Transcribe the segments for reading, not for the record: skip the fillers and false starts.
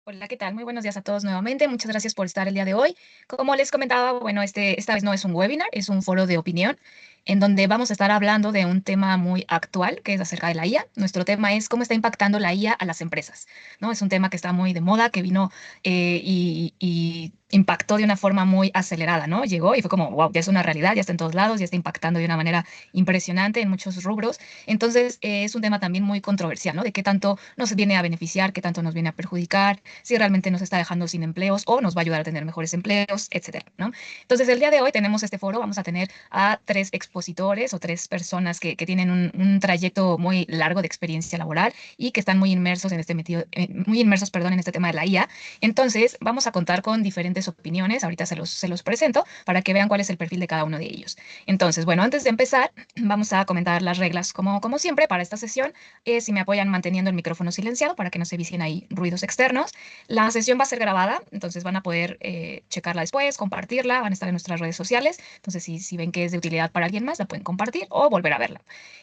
Hola, ¿qué tal? Muy buenos días a todos nuevamente. Muchas gracias por estar el día de hoy. Como les comentaba, bueno, esta vez no es un webinar, es un foro de opinión en donde vamos a estar hablando de un tema muy actual, que es acerca de la IA. Nuestro tema es cómo está impactando la IA a las empresas, ¿no? Es un tema que está muy de moda, que vino y impactó de una forma muy acelerada, ¿no? Llegó y fue como, wow, ya es una realidad, ya está en todos lados, ya está impactando de una manera impresionante en muchos rubros. Entonces, es un tema también muy controversial, ¿no? De qué tanto nos viene a beneficiar, qué tanto nos viene a perjudicar, si realmente nos está dejando sin empleos o nos va a ayudar a tener mejores empleos, etcétera, ¿no? Entonces, el día de hoy tenemos este foro, vamos a tener a tres expositores o tres personas que tienen un trayecto muy largo de experiencia laboral y que están muy inmersos en muy inmersos, perdón, en este tema de la IA. Entonces, vamos a contar con diferentes opiniones, ahorita se los presento para que vean cuál es el perfil de cada uno de ellos. Entonces, bueno, antes de empezar, vamos a comentar las reglas como siempre para esta sesión. Si me apoyan manteniendo el micrófono silenciado para que no se vicien ahí ruidos externos. La sesión va a ser grabada, entonces van a poder checarla después, compartirla, van a estar en nuestras redes sociales. Entonces, si ven que es de utilidad para alguien más, la pueden compartir o volver a verla.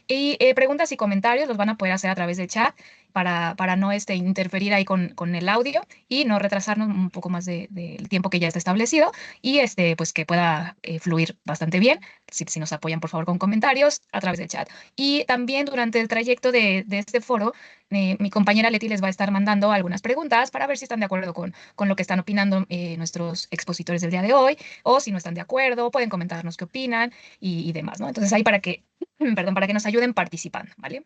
Y preguntas y comentarios los van a poder hacer a través del chat para no interferir ahí con el audio y no retrasarnos un poco más del tiempo que ya está establecido y pues que pueda fluir bastante bien. Si nos apoyan, por favor, con comentarios a través del chat. Y también durante el trayecto de este foro, mi compañera Leti les va a estar mandando algunas preguntas para ver si están de acuerdo con lo que están opinando nuestros expositores del día de hoy, o si no están de acuerdo, pueden comentarnos qué opinan y demás, ¿no? Entonces ahí para que, perdón, para que nos ayuden participando, ¿vale?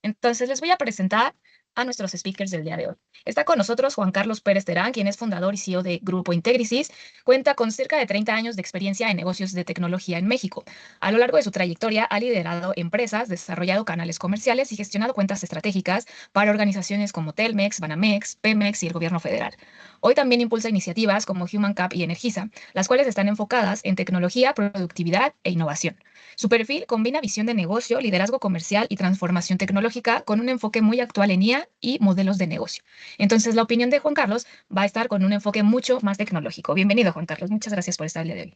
Entonces les voy a presentar a nuestros speakers del día de hoy. Está con nosotros Juan Carlos Pérez Terán, quien es fundador y CEO de Grupo Integrisis. Cuenta con cerca de 30 años de experiencia en negocios de tecnología en México. A lo largo de su trayectoria ha liderado empresas, desarrollado canales comerciales y gestionado cuentas estratégicas para organizaciones como Telmex, Banamex, Pemex y el gobierno federal. Hoy también impulsa iniciativas como Human Cap y Energisa, las cuales están enfocadas en tecnología, productividad e innovación. Su perfil combina visión de negocio, liderazgo comercial y transformación tecnológica con un enfoque muy actual en IA y modelos de negocio. Entonces, la opinión de Juan Carlos va a estar con un enfoque mucho más tecnológico. Bienvenido, Juan Carlos. Muchas gracias por estar el día de hoy.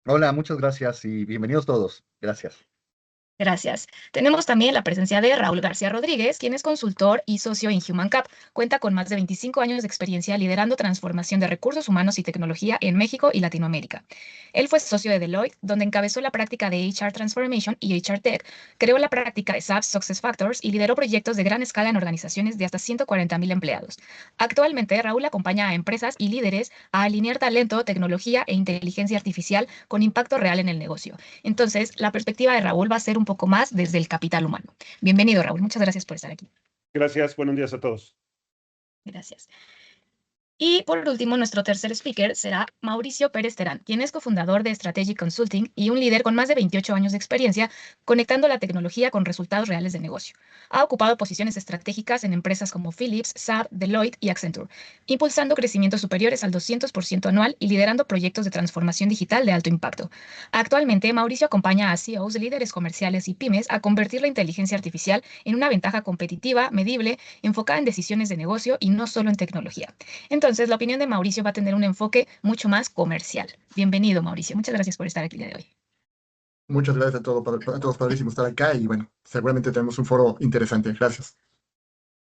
Hola, muchas gracias y bienvenidos todos. Gracias. Gracias. Tenemos también la presencia de Raúl García Rodríguez, quien es consultor y socio en Human Cap. Cuenta con más de 25 años de experiencia liderando transformación de recursos humanos y tecnología en México y Latinoamérica. Él fue socio de Deloitte, donde encabezó la práctica de HR Transformation y HR Tech, creó la práctica de SAP Success Factors y lideró proyectos de gran escala en organizaciones de hasta 140,000 empleados. Actualmente, Raúl acompaña a empresas y líderes a alinear talento, tecnología e inteligencia artificial con impacto real en el negocio. Entonces, la perspectiva de Raúl va a ser un poco más desde el capital humano. Bienvenido, Raúl. Muchas gracias por estar aquí. Gracias, buenos días a todos. Gracias. Y por último, nuestro tercer speaker será Mauricio Pérez Terán, quien es cofundador de Strategic Consulting y un líder con más de 28 años de experiencia conectando la tecnología con resultados reales de negocio. Ha ocupado posiciones estratégicas en empresas como Philips, SAP, Deloitte y Accenture, impulsando crecimientos superiores al 200% anual y liderando proyectos de transformación digital de alto impacto. Actualmente, Mauricio acompaña a CEOs, líderes comerciales y pymes a convertir la inteligencia artificial en una ventaja competitiva, medible, enfocada en decisiones de negocio y no solo en tecnología. Entonces, la opinión de Mauricio va a tener un enfoque mucho más comercial. Bienvenido, Mauricio. Muchas gracias por estar aquí el día de hoy. Muchas gracias a todos, padrísimo estar acá y bueno, seguramente tenemos un foro interesante. Gracias.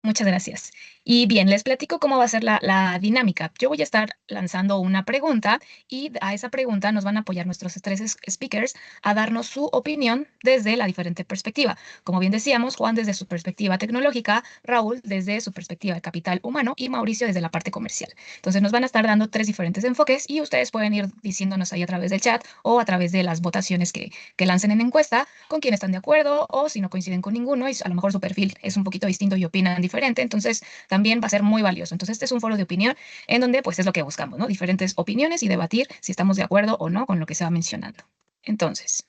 Muchas gracias. Y bien, les platico cómo va a ser la dinámica. Yo voy a estar lanzando una pregunta y a esa pregunta nos van a apoyar nuestros tres speakers a darnos su opinión desde la diferente perspectiva. Como bien decíamos, Juan desde su perspectiva tecnológica, Raúl desde su perspectiva de capital humano y Mauricio desde la parte comercial. Entonces nos van a estar dando tres diferentes enfoques y ustedes pueden ir diciéndonos ahí a través del chat o a través de las votaciones que lancen en encuesta con quién están de acuerdo o si no coinciden con ninguno y a lo mejor su perfil es un poquito distinto y opinan diferente, entonces también va a ser muy valioso. Entonces este es un foro de opinión en donde pues es lo que buscamos, ¿no? Diferentes opiniones y debatir si estamos de acuerdo o no con lo que se va mencionando. Entonces,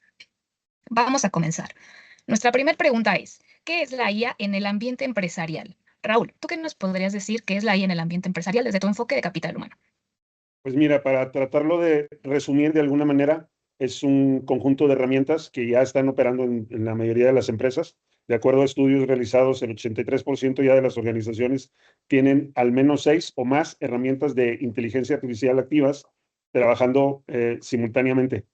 vamos a comenzar. Nuestra primera pregunta es, ¿qué es la IA en el ambiente empresarial? Raúl, ¿tú qué nos podrías decir qué es la IA en el ambiente empresarial desde tu enfoque de capital humano? Pues mira, para tratarlo de resumir de alguna manera, es un conjunto de herramientas que ya están operando en la mayoría de las empresas. De acuerdo a estudios realizados, el 83% ya de las organizaciones tienen al menos 6 o más herramientas de inteligencia artificial activas trabajando simultáneamente.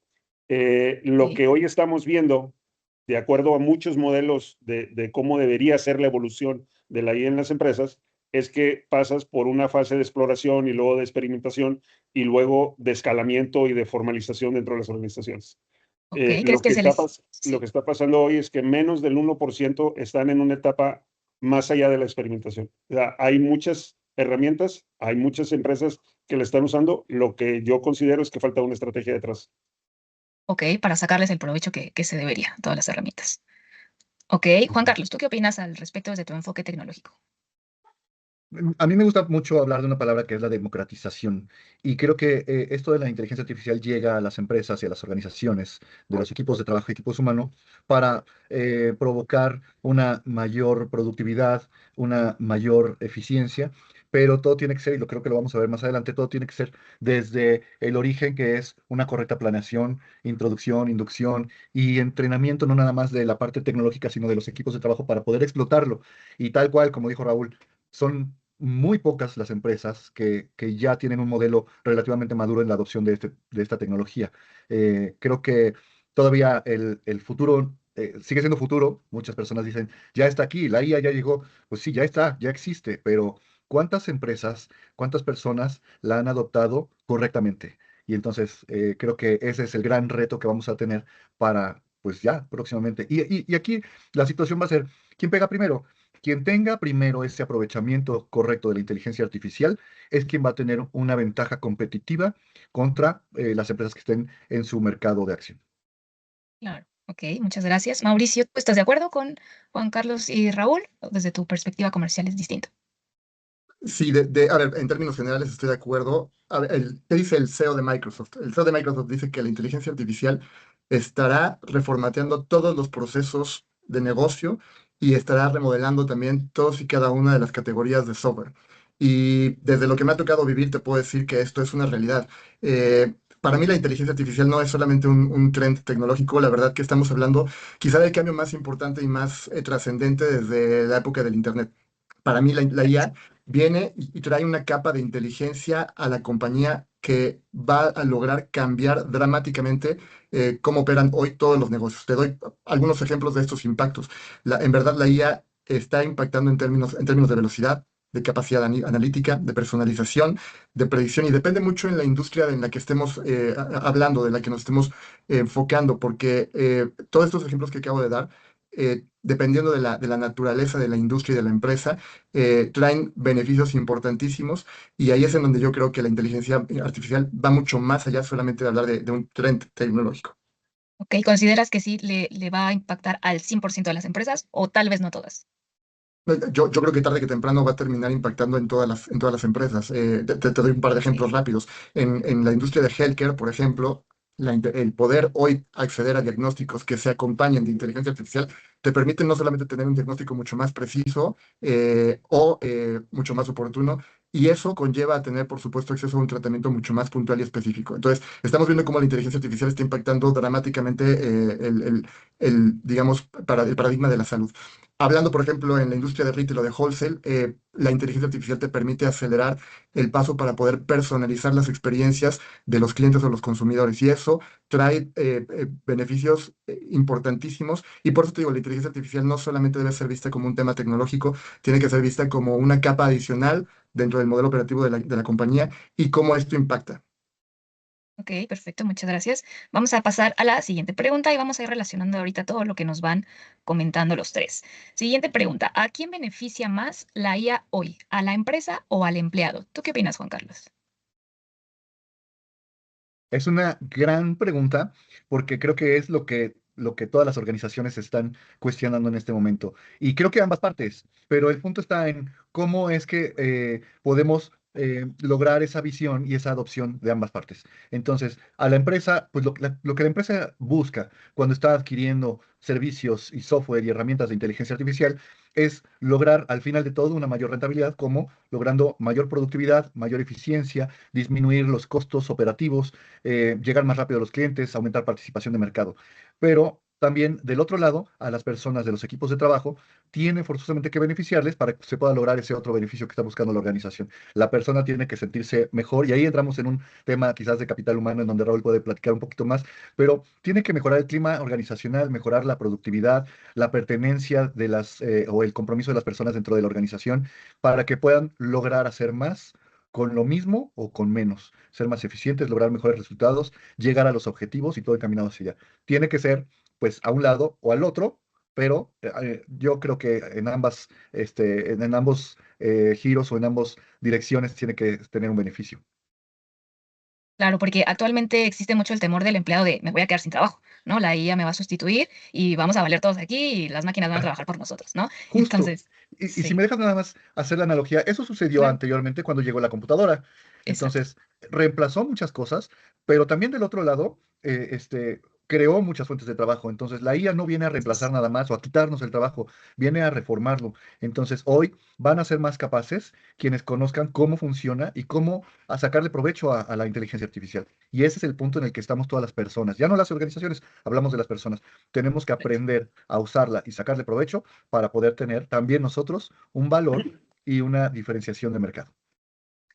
Lo Sí, que hoy estamos viendo de acuerdo a muchos modelos de cómo debería ser la evolución de la IA en las empresas, es que pasas por una fase de exploración y luego de experimentación y luego de escalamiento y de formalización dentro de las organizaciones. Ok, ¿crees que se les... Lo Sí. que está pasando hoy es que menos del 1% están en una etapa más allá de la experimentación. O sea, hay muchas herramientas, hay muchas empresas que la están usando. Lo que yo considero es que falta una estrategia detrás. Ok, para sacarles el provecho que se debería, todas las herramientas. Ok, Juan Carlos, ¿tú qué opinas al respecto desde tu enfoque tecnológico? A mí me gusta mucho hablar de una palabra que es la democratización. Y creo que esto de la inteligencia artificial llega a las empresas y a las organizaciones, de los equipos de trabajo, equipos humanos, para provocar una mayor productividad, una mayor eficiencia. Pero todo tiene que ser, y lo creo que lo vamos a ver más adelante, todo tiene que ser desde el origen, que es una correcta planeación, introducción, inducción y entrenamiento, no nada más de la parte tecnológica, sino de los equipos de trabajo para poder explotarlo. Y tal cual, como dijo Raúl, son muy pocas las empresas que ya tienen un modelo relativamente maduro en la adopción de esta tecnología. Creo que todavía el futuro sigue siendo futuro. Muchas personas dicen, ya está aquí, la IA ya llegó. Pues sí, ya está, ya existe, pero ¿cuántas empresas, cuántas personas la han adoptado correctamente? Y entonces creo que ese es el gran reto que vamos a tener para, pues ya, próximamente. Y aquí la situación va a ser, ¿quién pega primero? Quien tenga primero ese aprovechamiento correcto de la inteligencia artificial es quien va a tener una ventaja competitiva contra las empresas que estén en su mercado de acción. Claro, ok, muchas gracias. Mauricio, ¿tú estás de acuerdo con Juan Carlos y Raúl? ¿O desde tu perspectiva comercial es distinto? Sí, a ver, en términos generales estoy de acuerdo. A ver, ¿qué dice el CEO de Microsoft? El CEO de Microsoft dice que la inteligencia artificial estará reformateando todos los procesos de negocio y estará remodelando también todos y cada una de las categorías de software. Y desde lo que me ha tocado vivir, te puedo decir que esto es una realidad. Para mí la inteligencia artificial no es solamente un trend tecnológico, la verdad que estamos hablando quizá del cambio más importante y más trascendente desde la época del Internet. Para mí la IA viene y trae una capa de inteligencia a la compañía que va a lograr cambiar dramáticamente cómo operan hoy todos los negocios. Te doy algunos ejemplos de estos impactos. En verdad, la IA está impactando en términos de velocidad, de capacidad analítica, de personalización, de predicción, y depende mucho en la industria en la que estemos hablando, de la que nos estemos enfocando, porque todos estos ejemplos que acabo de dar, dependiendo de la naturaleza de la industria y de la empresa, traen beneficios importantísimos, y ahí es en donde yo creo que la inteligencia artificial va mucho más allá solamente de hablar de un trend tecnológico. Ok, ¿consideras que sí le va a impactar al 100% de las empresas o tal vez no todas? Yo creo que tarde que temprano va a terminar impactando en todas las empresas. Te doy un par de Ok, ejemplos rápidos. En la industria de healthcare, por ejemplo, el poder hoy acceder a diagnósticos que se acompañen de inteligencia artificial te permite no solamente tener un diagnóstico mucho más preciso mucho más oportuno, y eso conlleva a tener, por supuesto, acceso a un tratamiento mucho más puntual y específico. Entonces, estamos viendo cómo la inteligencia artificial está impactando dramáticamente digamos, el paradigma de la salud. Hablando, por ejemplo, en la industria de retail o de wholesale, la inteligencia artificial te permite acelerar el paso para poder personalizar las experiencias de los clientes o los consumidores. Y eso trae beneficios importantísimos. Y por eso te digo, la inteligencia artificial no solamente debe ser vista como un tema tecnológico, tiene que ser vista como una capa adicional dentro del modelo operativo de la compañía, y cómo esto impacta. ok, perfecto, muchas gracias. Vamos a pasar a la siguiente pregunta y vamos a ir relacionando ahorita todo lo que nos van comentando los tres. Siguiente pregunta, ¿a quién beneficia más la IA hoy? ¿A la empresa o al empleado? ¿Tú qué opinas, Juan Carlos? Es una gran pregunta porque creo que es lo que todas las organizaciones están cuestionando en este momento. Y creo que ambas partes, pero el punto está en cómo es que podemos lograr esa visión y esa adopción de ambas partes. Entonces, a la empresa, pues lo que la empresa busca cuando está adquiriendo servicios y software y herramientas de inteligencia artificial es lograr al final de todo una mayor rentabilidad, como logrando mayor productividad, mayor eficiencia, disminuir los costos operativos, llegar más rápido a los clientes, aumentar participación de mercado. Pero también del otro lado, a las personas de los equipos de trabajo, tiene forzosamente que beneficiarles para que se pueda lograr ese otro beneficio que está buscando la organización. La persona tiene que sentirse mejor y ahí entramos en un tema quizás de capital humano en donde Raúl puede platicar un poquito más, pero tiene que mejorar el clima organizacional, mejorar la productividad, la pertenencia de o el compromiso de las personas dentro de la organización para que puedan lograr hacer más con lo mismo o con menos, ser más eficientes, lograr mejores resultados, llegar a los objetivos y todo encaminado hacia allá. Tiene que ser, pues, a un lado o al otro, pero yo creo que en ambos giros o en ambas direcciones tiene que tener un beneficio. Claro, porque actualmente existe mucho el temor del empleado de me voy a quedar sin trabajo, ¿no? La IA me va a sustituir y vamos a valer todos aquí y las máquinas van a trabajar por nosotros, ¿no? Justo. Entonces, Y si me sí, dejas nada más hacer la analogía, eso sucedió claro, anteriormente cuando llegó la computadora. exacto. Entonces, reemplazó muchas cosas, pero también del otro lado, creó muchas fuentes de trabajo. Entonces, la IA no viene a reemplazar nada más o a quitarnos el trabajo, viene a reformarlo. Entonces, hoy van a ser más capaces quienes conozcan cómo funciona y cómo a sacarle provecho a la inteligencia artificial. Y ese es el punto en el que estamos todas las personas, ya no las organizaciones, hablamos de las personas. Tenemos que aprender a usarla y sacarle provecho para poder tener también nosotros un valor y una diferenciación de mercado.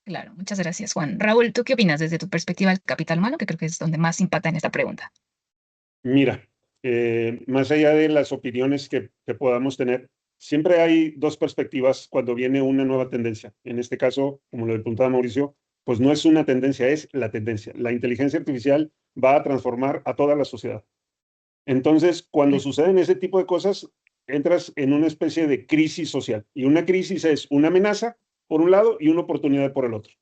Claro, muchas gracias, Juan. Raúl, ¿tú qué opinas desde tu perspectiva del capital humano? Que creo que es donde más impacta en esta pregunta. Mira, más allá de las opiniones que podamos tener, siempre hay dos perspectivas cuando viene una nueva tendencia. En este caso, como lo preguntaba Mauricio, pues no es una tendencia, es la tendencia. La inteligencia artificial va a transformar a toda la sociedad. Entonces, cuando suceden ese tipo de cosas, entras en una especie de crisis social. Y una crisis es una amenaza por un lado y una oportunidad por el otro.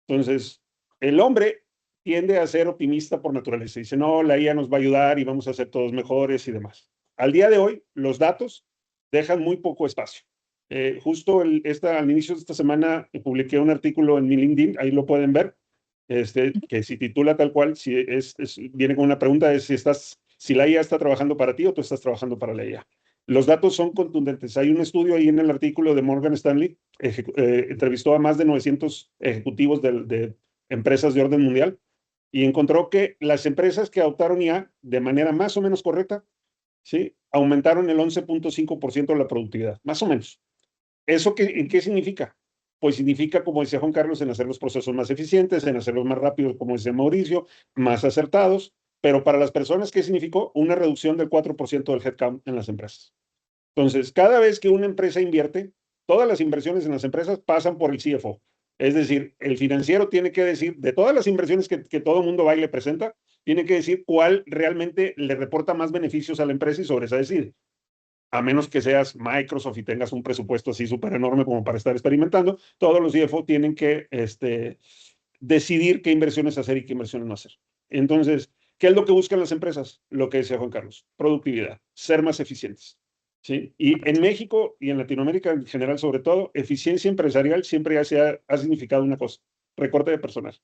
Entonces, el hombre tiende a ser optimista por naturaleza. Dice, no, la IA nos va a ayudar y vamos a ser todos mejores y demás. Al día de hoy, los datos dejan muy poco espacio. Justo al inicio de esta semana publiqué un artículo en mi LinkedIn, ahí lo pueden ver, que se titula tal cual, viene con una pregunta de si la IA está trabajando para ti o tú estás trabajando para la IA. Los datos son contundentes. Hay un estudio ahí en el artículo de Morgan Stanley, entrevistó a más de 900 ejecutivos de empresas de orden mundial y encontró que las empresas que adoptaron IA de manera más o menos correcta, ¿sí? Aumentaron el 11.5% de la productividad, más o menos. ¿Eso qué significa? Pues significa, como decía Juan Carlos, en hacer los procesos más eficientes, en hacerlos más rápidos, como decía Mauricio, más acertados, pero para las personas, ¿qué significó? Una reducción del 4% del headcount en las empresas. Entonces, cada vez que una empresa invierte, todas las inversiones en las empresas pasan por el CFO. Es decir, el financiero tiene que decir, de todas las inversiones que todo el mundo va y le presenta, tiene que decir cuál realmente le reporta más beneficios a la empresa y sobre esa decide. A menos que seas Microsoft y tengas un presupuesto así súper enorme como para estar experimentando, todos los CFO tienen que decidir qué inversiones hacer y qué inversiones no hacer. Entonces, ¿qué es lo que buscan las empresas? Lo que decía Juan Carlos, productividad, ser más eficientes. ¿Sí? Y en México y en Latinoamérica en general, sobre todo, eficiencia empresarial siempre ha significado una cosa, recorte de personal.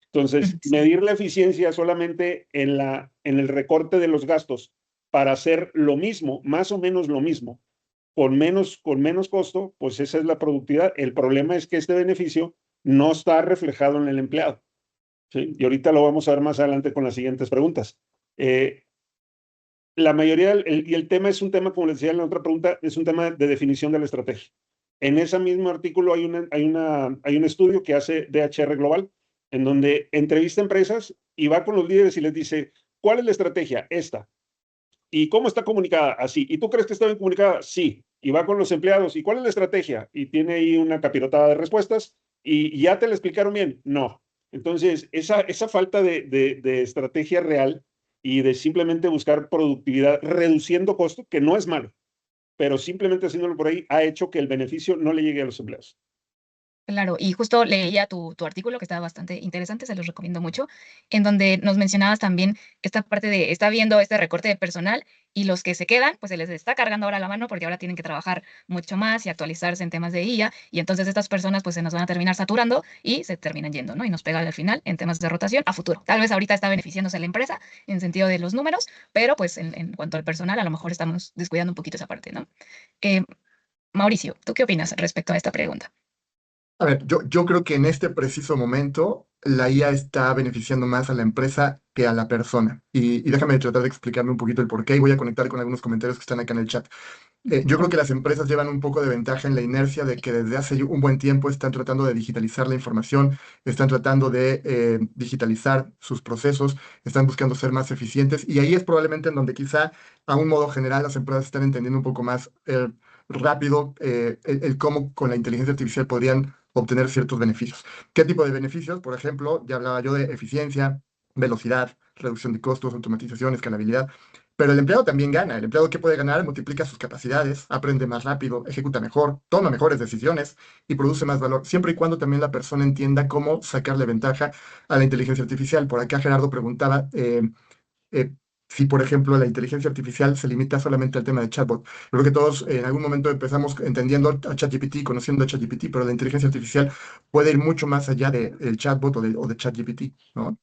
Entonces, Sí, medir la eficiencia solamente en el recorte de los gastos para hacer lo mismo, más o menos lo mismo, con menos costo, pues esa es la productividad. El problema es que este beneficio no está reflejado en el empleado. ¿Sí? Y ahorita lo vamos a ver más adelante con las siguientes preguntas. La mayoría, y el tema es un tema, como les decía en la otra pregunta, es un tema de definición de la estrategia. En ese mismo artículo hay un estudio que hace DHR Global, en donde entrevista empresas y va con los líderes y les dice, ¿cuál es la estrategia? Esta. ¿Y cómo está comunicada? Así. ¿Y tú crees que está bien comunicada? Sí. Y va con los empleados. ¿Y cuál es la estrategia? Y tiene ahí una capirotada de respuestas. ¿Y ya te la explicaron bien? No. Entonces, esa falta de estrategia real y de simplemente buscar productividad, reduciendo costo, que no es malo, pero simplemente haciéndolo por ahí, ha hecho que el beneficio no le llegue a los empleados. claro, y justo leía tu artículo que estaba bastante interesante, se los recomiendo mucho, en donde nos mencionabas también esta parte de, está viendo este recorte de personal y los que se quedan, pues se les está cargando ahora la mano porque ahora tienen que trabajar mucho más y actualizarse en temas de IA y entonces estas personas pues se nos van a terminar saturando y se terminan yendo, ¿no? Y nos pega al final en temas de rotación a futuro. Tal vez ahorita está beneficiándose la empresa en sentido de los números, pero pues en cuanto al personal a lo mejor estamos descuidando un poquito esa parte, ¿no? Eh, Mauricio, ¿tú qué opinas respecto a esta pregunta? A ver, yo creo que en este preciso momento la IA está beneficiando más a la empresa que a la persona. Y déjame tratar de explicarme un poquito el por qué y voy a conectar con algunos comentarios que están acá en el chat. Yo creo que las empresas llevan un poco de ventaja en la inercia de que desde hace un buen tiempo están tratando de digitalizar la información, están tratando de digitalizar sus procesos, están buscando ser más eficientes y ahí es probablemente en donde quizá a un modo general las empresas están entendiendo un poco más rápido el cómo con la inteligencia artificial podrían obtener ciertos beneficios. ¿Qué tipo de beneficios? Por ejemplo, ya hablaba yo de eficiencia, velocidad, reducción de costos, automatización, escalabilidad. Pero el empleado también gana. El empleado, ¿qué puede ganar? Multiplica sus capacidades, aprende más rápido, ejecuta mejor, toma mejores decisiones y produce más valor, siempre y cuando también la persona entienda cómo sacarle ventaja a la inteligencia artificial. Por acá Gerardo preguntaba eh, si, por ejemplo, la inteligencia artificial se limita solamente al tema de chatbot. Creo que todos en algún momento empezamos entendiendo a ChatGPT, conociendo a ChatGPT, pero la inteligencia artificial puede ir mucho más allá del chatbot o de ChatGPT, ¿no?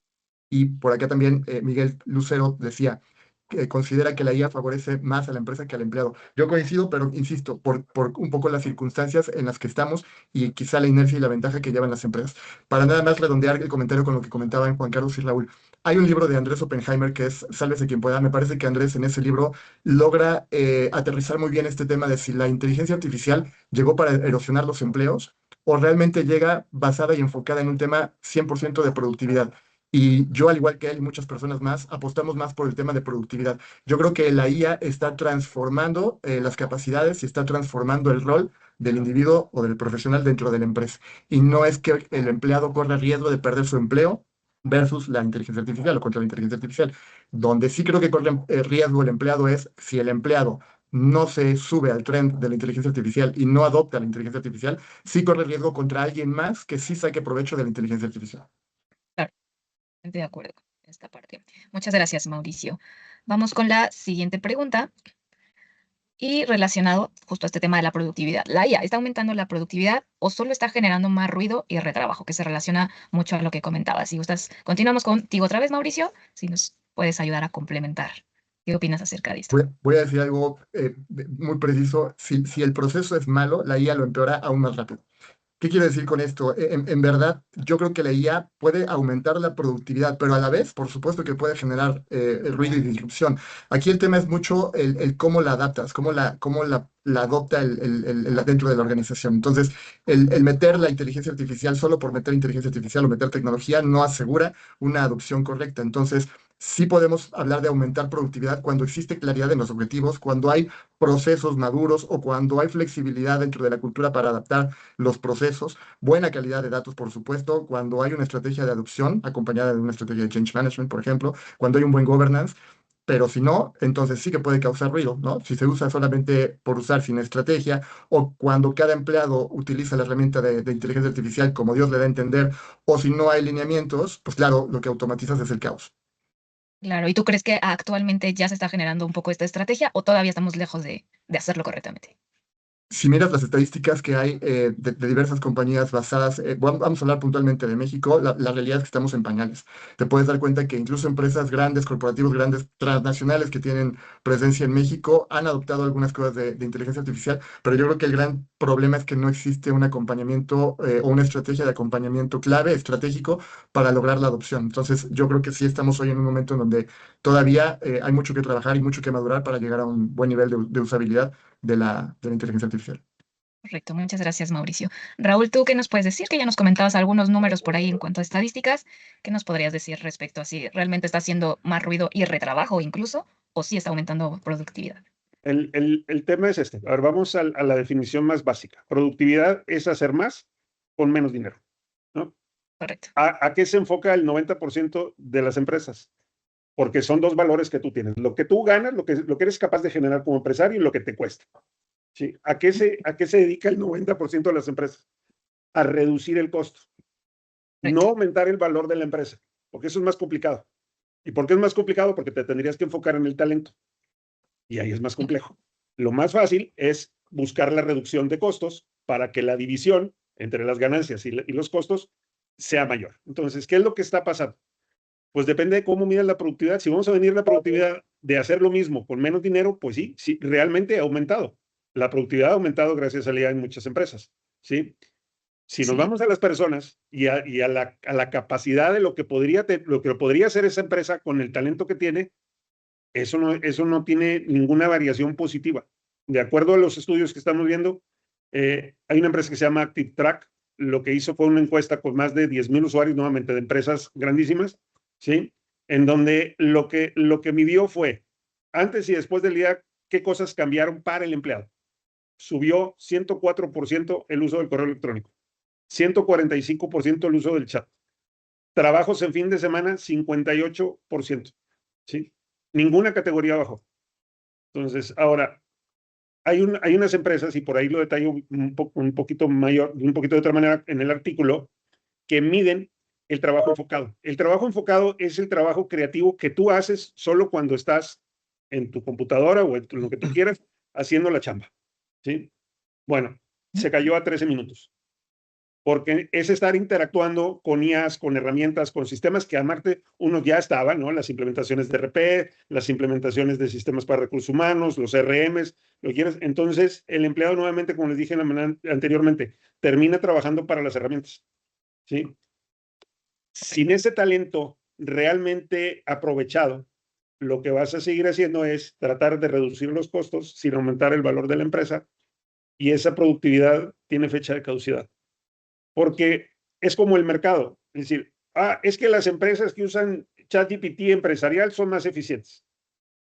Y por acá también Miguel Lucero decía que considera que la IA favorece más a la empresa que al empleado. Yo coincido, pero insisto, por un poco las circunstancias en las que estamos y quizá la inercia y la ventaja que llevan las empresas. Para nada más redondear el comentario con lo que comentaban Juan Carlos y Raúl. Hay un libro de Andrés Oppenheimer que es Sálvese quien pueda. Me parece que Andrés en ese libro logra aterrizar muy bien este tema de si la inteligencia artificial llegó para erosionar los empleos o realmente llega basada y enfocada en un tema 100% de productividad. Y yo, al igual que él y muchas personas más, apostamos más por el tema de productividad. Yo creo que la IA está transformando las capacidades y está transformando el rol del individuo o del profesional dentro de la empresa. Y no es que el empleado corra riesgo de perder su empleo versus la inteligencia artificial o contra la inteligencia artificial. Donde sí creo que corre riesgo el empleado es si el empleado no se sube al tren de la inteligencia artificial y no adopta la inteligencia artificial, sí corre riesgo contra alguien más que sí saque provecho de la inteligencia artificial. Claro, estoy de acuerdo con esta parte. Muchas gracias, Mauricio. Vamos con la siguiente pregunta. Y relacionado justo a este tema de la productividad, ¿la IA está aumentando la productividad o solo está generando más ruido y retrabajo? Que se relaciona mucho a lo que comentabas. Si gustas, continuamos contigo otra vez, Mauricio, si nos puedes ayudar a complementar. ¿Qué opinas acerca de esto? Voy a decir algo muy preciso. Si el proceso es malo, la IA lo empeora aún más rápido. ¿Qué quiero decir con esto? En verdad, yo creo que la IA puede aumentar la productividad, pero a la vez, por supuesto que puede generar el ruido y disrupción. Aquí el tema es mucho el cómo la adaptas, cómo la adopta dentro de la organización. Entonces, el meter la inteligencia artificial solo por meter inteligencia artificial o meter tecnología no asegura una adopción correcta. Entonces, sí podemos hablar de aumentar productividad cuando existe claridad en los objetivos, cuando hay procesos maduros o cuando hay flexibilidad dentro de la cultura para adaptar los procesos, buena calidad de datos, por supuesto, cuando hay una estrategia de adopción acompañada de una estrategia de change management, por ejemplo, cuando hay un buen governance, pero si no, entonces sí que puede causar ruido, ¿no? Si se usa solamente por usar sin estrategia o cuando cada empleado utiliza la herramienta de inteligencia artificial como Dios le da a entender o si no hay lineamientos, pues claro, lo que automatizas es el caos. Claro, ¿y tú crees que actualmente ya se está generando un poco esta estrategia o todavía estamos lejos de hacerlo correctamente? Si miras las estadísticas que hay de diversas compañías basadas, vamos a hablar puntualmente de México, la realidad es que estamos en pañales. Te puedes dar cuenta que incluso empresas grandes, corporativos grandes, transnacionales que tienen presencia en México han adoptado algunas cosas de inteligencia artificial, pero yo creo que el gran problema es que no existe un acompañamiento o una estrategia de acompañamiento clave, estratégico, para lograr la adopción. Entonces, yo creo que sí estamos hoy en un momento en donde todavía hay mucho que trabajar y mucho que madurar para llegar a un buen nivel de usabilidad de la inteligencia artificial. Correcto, muchas gracias, Mauricio. Raúl, ¿tú qué nos puedes decir? Que ya nos comentabas algunos números por ahí en cuanto a estadísticas. ¿Qué nos podrías decir respecto a si realmente está haciendo más ruido y retrabajo incluso, o si está aumentando productividad? El tema es este. A ver, vamos a la definición más básica. Productividad es hacer más con menos dinero, ¿no? Correcto. ¿A qué se enfoca el 90% de las empresas? Porque son dos valores que tú tienes. Lo que tú ganas, lo que eres capaz de generar como empresario y lo que te cuesta. ¿Sí? ¿A qué se dedica el 90% de las empresas? A reducir el costo. No aumentar el valor de la empresa, porque eso es más complicado. ¿Y por qué es más complicado? Porque te tendrías que enfocar en el talento. Y ahí es más complejo. Lo más fácil es buscar la reducción de costos para que la división entre las ganancias y los costos sea mayor. Entonces, ¿qué es lo que está pasando? Pues depende de cómo midas la productividad. Si vamos a venir la productividad de hacer lo mismo con menos dinero, pues sí, realmente ha aumentado. La productividad ha aumentado gracias a la IA en muchas empresas, ¿sí? Si nos Sí. vamos a las personas y a la capacidad de lo que podría hacer esa empresa con el talento que tiene, eso no tiene ninguna variación positiva. De acuerdo a los estudios que estamos viendo, hay una empresa que se llama ActiveTrack. Lo que hizo fue una encuesta con más de 10,000 usuarios, nuevamente, de empresas grandísimas, ¿sí? En donde lo que midió fue, antes y después del día, qué cosas cambiaron para el empleado. Subió 104% el uso del correo electrónico, 145% el uso del chat. Trabajos en fin de semana, 58%, ¿sí? Ninguna categoría bajó. Entonces, ahora, hay unas empresas, y por ahí lo detallo un poquito de otra manera en el artículo, que miden el trabajo enfocado. El trabajo enfocado es el trabajo creativo que tú haces solo cuando estás en tu computadora o en lo que tú quieras haciendo la chamba, ¿sí? Bueno, se cayó a 13 minutos. Porque es estar interactuando con IAs, con herramientas, con sistemas que aparte uno ya estaba, ¿no? Las implementaciones de RP, las implementaciones de sistemas para recursos humanos, los RMs, lo quieres. Entonces, el empleado nuevamente, como les dije anteriormente, termina trabajando para las herramientas, ¿sí? Sin ese talento realmente aprovechado, lo que vas a seguir haciendo es tratar de reducir los costos sin aumentar el valor de la empresa, y esa productividad tiene fecha de caducidad. Porque es como el mercado. Es decir, es que las empresas que usan ChatGPT empresarial son más eficientes.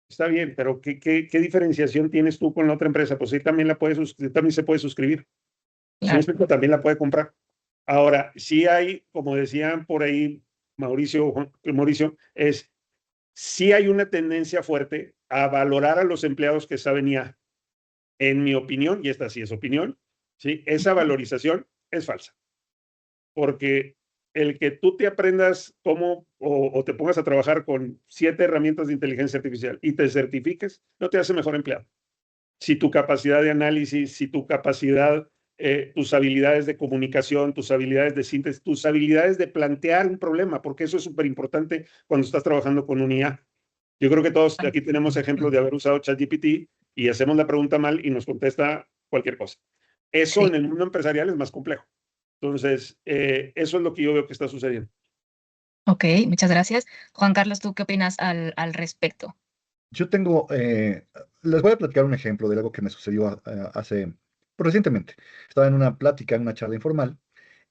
Está bien, pero ¿qué diferenciación tienes tú con la otra empresa? Pues sí, también se puede suscribir. Si me Claro. explico, también la puede comprar. Ahora, sí hay, como decían por ahí Mauricio, sí hay una tendencia fuerte a valorar a los empleados que saben ya. En mi opinión, y esta sí es opinión, ¿sí? Esa valorización es falsa. Porque el que tú te aprendas cómo o te pongas a trabajar con 7 herramientas de inteligencia artificial y te certifiques, no te hace mejor empleado. Si tu capacidad de análisis, si tu capacidad, tus habilidades de comunicación, tus habilidades de síntesis, tus habilidades de plantear un problema, porque eso es súper importante cuando estás trabajando con un IA. Yo creo que todos aquí tenemos ejemplos de haber usado ChatGPT y hacemos la pregunta mal y nos contesta cualquier cosa. Eso Sí. en el mundo empresarial es más complejo. Entonces, eso es lo que yo veo que está sucediendo. Ok, muchas gracias. Juan Carlos, ¿tú qué opinas al respecto? Yo tengo, les voy a platicar un ejemplo de algo que me sucedió recientemente. Estaba en una plática, en una charla informal,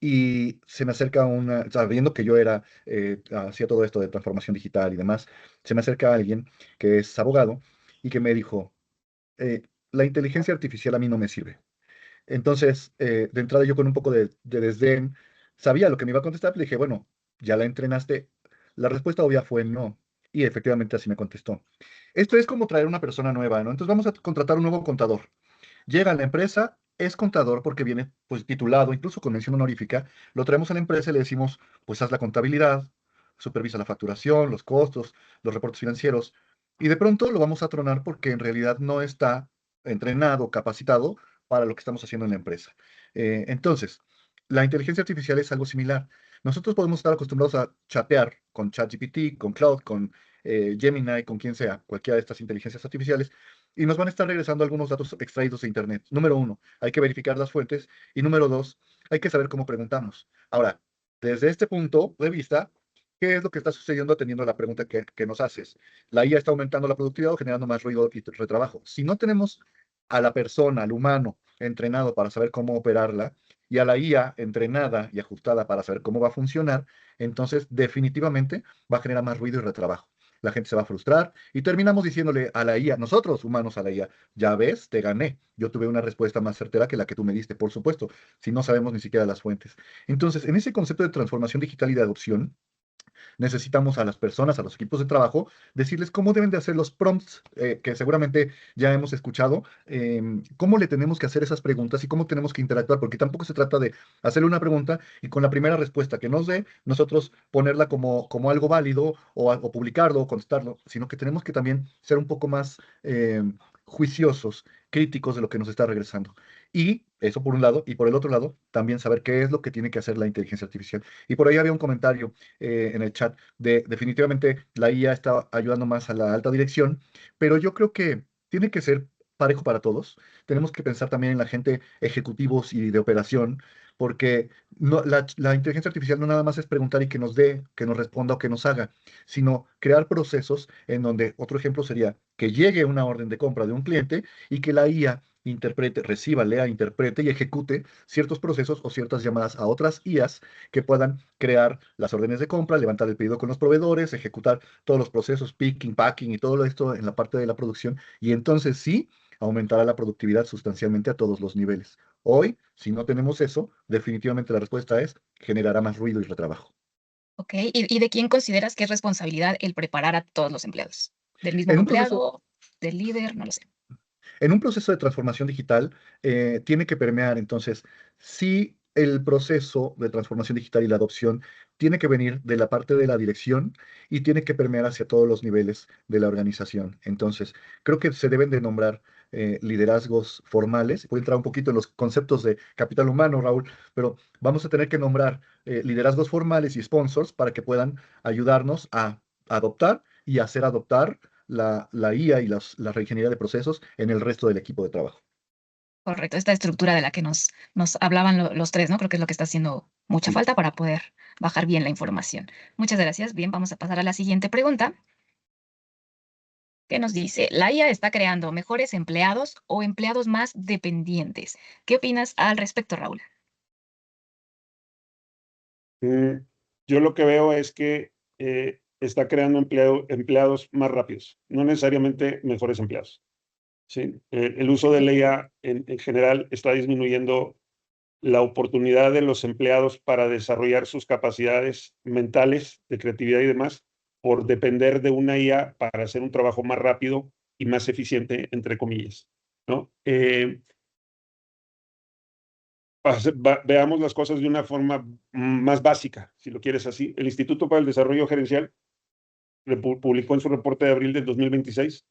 y se me acerca sabiendo que yo hacía todo esto de transformación digital y demás, se me acerca alguien que es abogado y que me dijo, eh, la inteligencia artificial a mí no me sirve. Entonces, de entrada yo con un poco de desdén, sabía lo que me iba a contestar, le dije, bueno, ¿ya la entrenaste? La respuesta obvia fue no. Y efectivamente así me contestó. Esto es como traer una persona nueva, ¿no? Entonces vamos a contratar un nuevo contador. Llega a la empresa, es contador porque viene pues titulado, incluso con mención honorífica. Lo traemos a la empresa y le decimos, pues haz la contabilidad, supervisa la facturación, los costos, los reportes financieros. Y de pronto lo vamos a tronar porque en realidad no está entrenado, capacitado para lo que estamos haciendo en la empresa. Entonces, la inteligencia artificial es algo similar. Nosotros podemos estar acostumbrados a chatear con ChatGPT, con Cloud, con Gemini, con quien sea, cualquiera de estas inteligencias artificiales, y nos van a estar regresando algunos datos extraídos de Internet. Número uno, hay que verificar las fuentes. Y número dos, hay que saber cómo preguntamos. Ahora, desde este punto de vista, ¿qué es lo que está sucediendo atendiendo a la pregunta que nos haces? ¿La IA está aumentando la productividad o generando más ruido y retrabajo? Si no tenemos a la persona, al humano, entrenado para saber cómo operarla, y a la IA entrenada y ajustada para saber cómo va a funcionar, entonces definitivamente va a generar más ruido y retrabajo. La gente se va a frustrar y terminamos diciéndole a la IA, nosotros humanos a la IA, ya ves, te gané. Yo tuve una respuesta más certera que la que tú me diste, por supuesto, si no sabemos ni siquiera las fuentes. Entonces, en ese concepto de transformación digital y de adopción, necesitamos a las personas, a los equipos de trabajo, decirles cómo deben de hacer los prompts, que seguramente ya hemos escuchado, cómo le tenemos que hacer esas preguntas y cómo tenemos que interactuar, porque tampoco se trata de hacerle una pregunta y con la primera respuesta que nos dé, nosotros ponerla como algo válido o publicarlo o contestarlo, sino que tenemos que también ser un poco más juiciosos, críticos de lo que nos está regresando. Y eso por un lado, y por el otro lado, también saber qué es lo que tiene que hacer la inteligencia artificial. Y por ahí había un comentario en el chat de definitivamente la IA está ayudando más a la alta dirección, pero yo creo que tiene que ser parejo para todos. Tenemos que pensar también en la gente ejecutivos y de operación, porque la inteligencia artificial no nada más es preguntar y que nos dé, que nos responda o que nos haga, sino crear procesos en donde, otro ejemplo sería que llegue una orden de compra de un cliente y que la IA interprete, reciba, lea, interprete y ejecute ciertos procesos o ciertas llamadas a otras IAs que puedan crear las órdenes de compra, levantar el pedido con los proveedores, ejecutar todos los procesos, picking, packing y todo esto en la parte de la producción. Y entonces sí, aumentará la productividad sustancialmente a todos los niveles. Hoy, si no tenemos eso, definitivamente la respuesta es generará más ruido y retrabajo. Ok, ¿y de quién consideras que es responsabilidad el preparar a todos los empleados? ¿Del mismo En un proceso, empleado? ¿Del líder? No lo sé. En un proceso de transformación digital, tiene que permear, entonces, si el proceso de transformación digital y la adopción tiene que venir de la parte de la dirección y tiene que permear hacia todos los niveles de la organización. Entonces, creo que se deben de nombrar liderazgos formales. Voy a entrar un poquito en los conceptos de capital humano, Raúl, pero vamos a tener que nombrar liderazgos formales y sponsors para que puedan ayudarnos a adoptar y hacer adoptar la IA y la reingeniería de procesos en el resto del equipo de trabajo. Correcto, esta estructura de la que nos hablaban los tres, ¿no? Creo que es lo que está haciendo mucha Sí. falta para poder bajar bien la información. Muchas gracias. Bien, vamos a pasar a la siguiente pregunta, que nos dice, ¿la IA está creando mejores empleados o empleados más dependientes? ¿Qué opinas al respecto, Raúl? Mm, Yo lo que veo es que está creando empleados más rápidos, no necesariamente mejores empleados. ¿Sí? El uso de la IA en general está disminuyendo la oportunidad de los empleados para desarrollar sus capacidades mentales de creatividad y demás por depender de una IA para hacer un trabajo más rápido y más eficiente, entre comillas, ¿no? Veamos las cosas de una forma más básica, si lo quieres así. El Instituto para el Desarrollo Gerencial publicó en su reporte de abril del 2026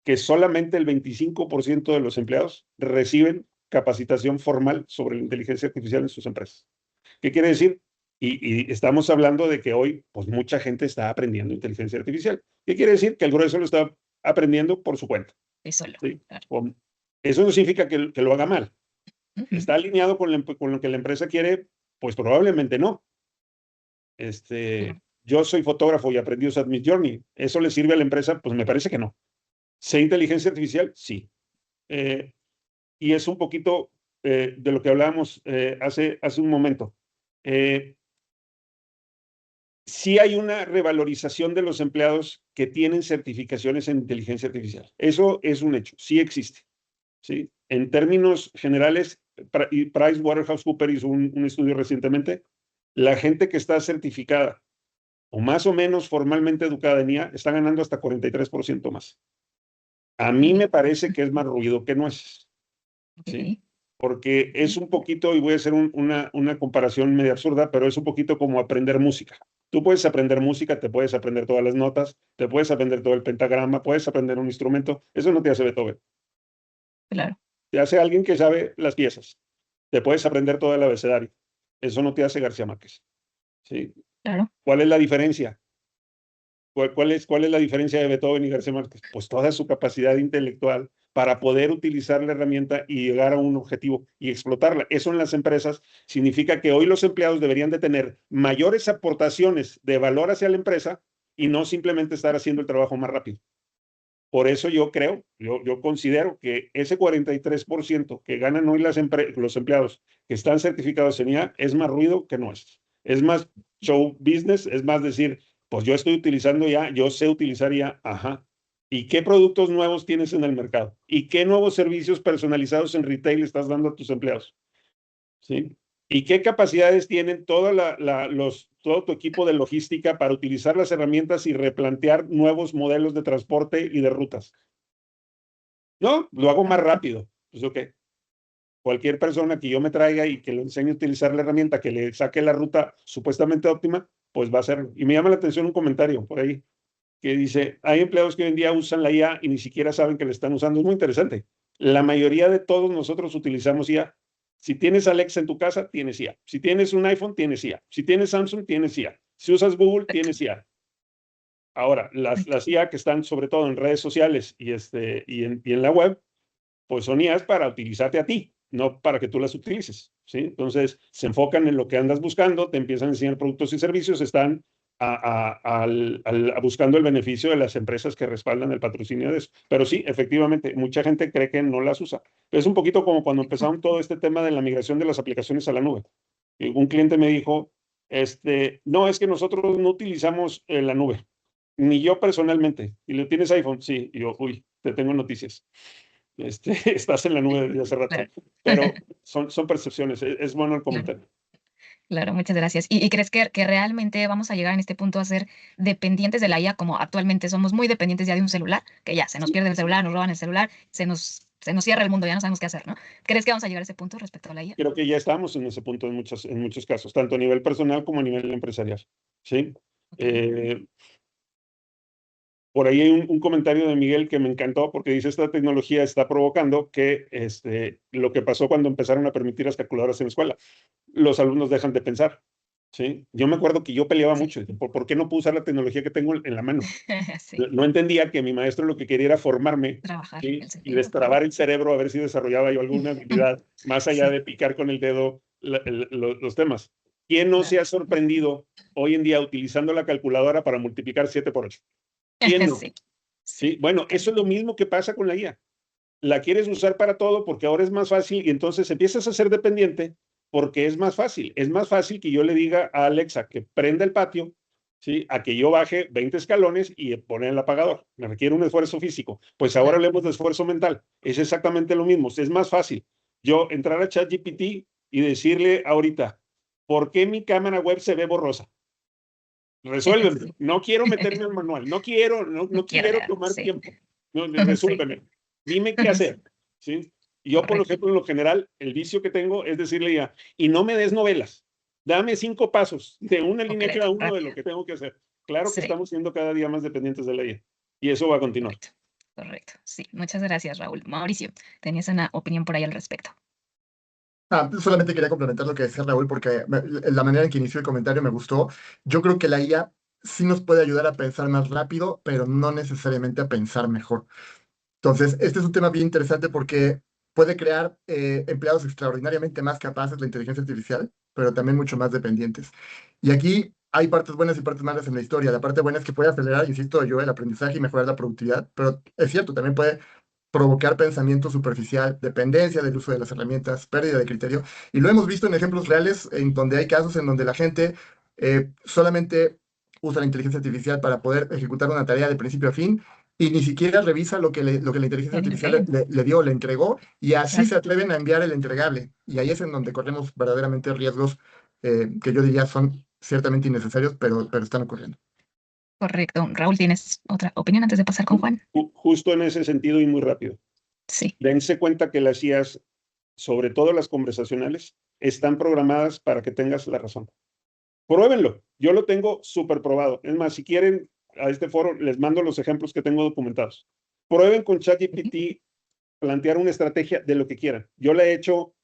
que solamente el 25% de los empleados reciben capacitación formal sobre la inteligencia artificial en sus empresas. ¿Qué quiere decir? Y estamos hablando de que hoy, pues mucha gente está aprendiendo inteligencia artificial. ¿Qué quiere decir? Que el grueso lo está aprendiendo por su cuenta. Es solo. ¿Sí? Claro. Eso no significa que lo haga mal. Ujú. ¿Está alineado con lo que la empresa quiere? Pues probablemente no. Claro. Yo soy fotógrafo y aprendí a usar Midjourney. ¿Eso le sirve a la empresa? Pues me parece que no. ¿Sé inteligencia artificial? Sí. Y es un poquito de lo que hablábamos hace un momento. Sí hay una revalorización de los empleados que tienen certificaciones en inteligencia artificial. Eso es un hecho, sí existe. ¿Sí? En términos generales, PricewaterhouseCoopers hizo un estudio recientemente. La gente que está certificada o más o menos formalmente educada en IA está ganando hasta 43% más. A mí me parece que es más ruido que nueces. ¿Sí? Ok. Porque es un poquito, y voy a hacer una comparación medio absurda, pero es un poquito como aprender música. Tú puedes aprender música, te puedes aprender todas las notas, te puedes aprender todo el pentagrama, puedes aprender un instrumento. Eso no te hace Beethoven. Claro. Te hace alguien que sabe las piezas. Te puedes aprender todo el abecedario. Eso no te hace García Márquez. ¿Sí? Claro. ¿Cuál es la diferencia? ¿Cuál es la diferencia de Beethoven y García Márquez? Pues toda su capacidad intelectual para poder utilizar la herramienta y llegar a un objetivo y explotarla. Eso en las empresas significa que hoy los empleados deberían de tener mayores aportaciones de valor hacia la empresa y no simplemente estar haciendo el trabajo más rápido. Por eso yo creo, yo considero que ese 43% que ganan hoy los empleados que están certificados en IA es más ruido que nuestro. Es más show business, es más decir, pues yo estoy utilizando IA, yo sé utilizar IA, ajá. ¿Y qué productos nuevos tienes en el mercado? ¿Y qué nuevos servicios personalizados en retail estás dando a tus empleados? ¿Sí? ¿Y qué capacidades tienen todo tu equipo de logística para utilizar las herramientas y replantear nuevos modelos de transporte y de rutas? No, lo hago más rápido. Pues ok. Cualquier persona que yo me traiga y que le enseñe a utilizar la herramienta, que le saque la ruta supuestamente óptima, pues va a ser. Y me llama la atención un comentario por ahí que dice, hay empleados que hoy en día usan la IA y ni siquiera saben que la están usando. Es muy interesante. La mayoría de todos nosotros utilizamos IA. Si tienes Alexa en tu casa, tienes IA. Si tienes un iPhone, tienes IA. Si tienes Samsung, tienes IA. Si usas Google, tienes IA. Ahora, las IA que están sobre todo en redes sociales y en la web, pues son IAs para utilizarte a ti. no para que tú las utilices, ¿sí? Entonces, se enfocan en lo que andas buscando, te empiezan a enseñar productos y servicios, están buscando el beneficio de las empresas que respaldan el patrocinio de eso. Pero sí, efectivamente, mucha gente cree que no las usa. Es un poquito como cuando empezaron todo este tema de la migración de las aplicaciones a la nube. Un cliente me dijo, no, es que nosotros no utilizamos la nube, ni yo personalmente. ¿Y le tienes iPhone? Sí. Y yo, uy, te tengo noticias. Estás en la nube desde hace rato. Claro. Pero son percepciones. Es bueno el comentario. Claro, muchas gracias. ¿Y crees que realmente vamos a llegar en este punto a ser dependientes de la IA como actualmente somos muy dependientes ya de un celular? Que ya se nos pierde el celular, nos roban el celular, se nos cierra el mundo, ya no sabemos qué hacer, ¿no? ¿Crees que vamos a llegar a ese punto respecto a la IA? Creo que ya estamos en ese punto en muchos casos, tanto a nivel personal como a nivel empresarial. ¿Sí? Por ahí hay un comentario de Miguel que me encantó porque dice, esta tecnología está provocando que lo que pasó cuando empezaron a permitir las calculadoras en la escuela. Los alumnos dejan de pensar. ¿Sí? Yo me acuerdo que yo peleaba mucho. ¿Por qué no puedo usar la tecnología que tengo en la mano? Sí, No entendía que mi maestro lo que quería era formarme, trabajar ¿sí? el Y cerebro. destrabar el cerebro a ver si desarrollaba yo alguna habilidad más allá Sí. de picar con el dedo los temas. ¿Quién no Claro. se ha sorprendido hoy en día utilizando la calculadora para multiplicar 7 por 8? ¿Quién no? Sí, Sí, bueno, eso es lo mismo que pasa con la IA. La quieres usar para todo porque ahora es más fácil y entonces empiezas a ser dependiente porque es más fácil. Es más fácil que yo le diga a Alexa que prenda el patio, ¿sí? A que yo baje 20 escalones y pone el apagador. Me requiere un esfuerzo físico. Pues ahora Claro. hablemos de esfuerzo mental. Es exactamente lo mismo. Es más fácil yo entrar a ChatGPT y decirle ahorita, ¿por qué mi cámara web se ve borrosa? Resuélveme. Sí. No quiero meterme al manual. No quiero Quiero, tomar sí. tiempo. No, Sí. resuélveme. Dime qué hacer. ¿Sí? Y yo, por Correcto. ejemplo, en lo general, el vicio que tengo es decirle ya, y no me des novelas. Dame 5 pasos de una línea cada uno de lo que tengo que hacer. Claro que Sí. estamos siendo cada día más dependientes de la IA. Y eso va a continuar. Correcto. Correcto. Sí. Muchas gracias, Raúl. Mauricio, ¿tenías una opinión por ahí al respecto? Solamente quería complementar lo que decía Raúl porque la manera en que inició el comentario me gustó. Yo creo que la IA sí nos puede ayudar a pensar más rápido, pero no necesariamente a pensar mejor. Entonces, este es un tema bien interesante porque puede crear empleados extraordinariamente más capaces, la inteligencia artificial, pero también mucho más dependientes. Y aquí hay partes buenas y partes malas en la historia. La parte buena es que puede acelerar, insisto yo, el aprendizaje y mejorar la productividad, pero es cierto, también puede provocar pensamiento superficial, dependencia del uso de las herramientas, pérdida de criterio. Y lo hemos visto en ejemplos reales en donde hay casos en donde la gente solamente usa la inteligencia artificial para poder ejecutar una tarea de principio a fin y ni siquiera revisa lo que la inteligencia artificial le dio, le entregó, y así se atreven a enviar el entregable. Y ahí es en donde corremos verdaderamente riesgos que yo diría son ciertamente innecesarios, pero están ocurriendo. Correcto. Raúl, ¿tienes otra opinión antes de pasar con Juan? Justo en ese sentido y muy rápido. Sí. Dense cuenta que las IAs, sobre todo las conversacionales, están programadas para que tengas la razón. Pruébenlo. Yo lo tengo súper probado. Es más, si quieren, a este foro les mando los ejemplos que tengo documentados. Prueben con ChatGPT plantear una estrategia de lo que quieran. Yo la he hecho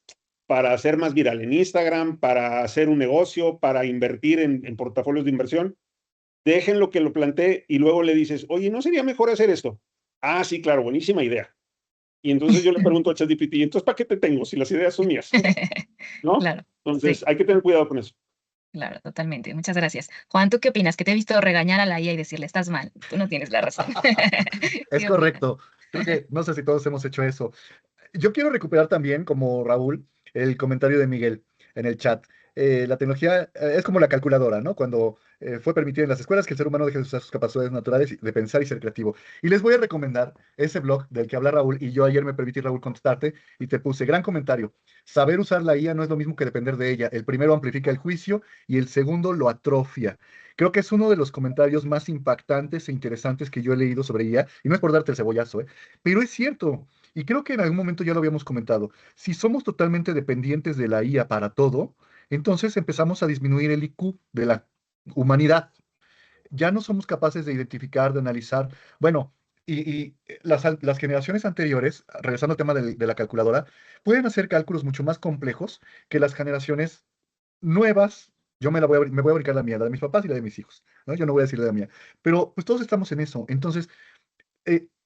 para hacer más viral en Instagram, para hacer un negocio, para invertir en portafolios de inversión. Déjenlo que lo plantee y luego le dices, oye, ¿no sería mejor hacer esto? Ah, sí, claro, buenísima idea. Y entonces yo le pregunto a ChatGPT, entonces, ¿para qué te tengo si las ideas son mías? ¿No? Claro. Entonces, Sí. hay que tener cuidado con eso. Claro, totalmente. Muchas gracias. Juan, ¿tú qué opinas? Que te he visto regañar a la IA y decirle, estás mal, tú no tienes la razón. Es ¿Qué opinas? correcto. Creo que no sé si todos hemos hecho eso. Yo quiero recuperar también, como Raúl, el comentario de Miguel en el chat. La tecnología es como la calculadora, ¿no? Cuando fue permitido en las escuelas que el ser humano deje de usar sus capacidades naturales de pensar y ser creativo. Y les voy a recomendar ese blog del que habla Raúl, y yo ayer me permití, Raúl, contestarte y te puse gran comentario. Saber usar la IA no es lo mismo que depender de ella. El primero amplifica el juicio y el segundo lo atrofia. Creo que es uno de los comentarios más impactantes e interesantes que yo he leído sobre IA, y no es por darte el cebollazo, pero es cierto. Y creo que en algún momento ya lo habíamos comentado. Si somos totalmente dependientes de la IA para todo, entonces empezamos a disminuir el IQ de la humanidad. Ya no somos capaces de identificar, de analizar. Bueno, las generaciones anteriores, regresando al tema de la calculadora, pueden hacer cálculos mucho más complejos que las generaciones nuevas. Yo me voy a brincar la mía, la de mis papás y la de mis hijos, ¿no? Yo no voy a decir la mía. Pero pues todos estamos en eso. Entonces,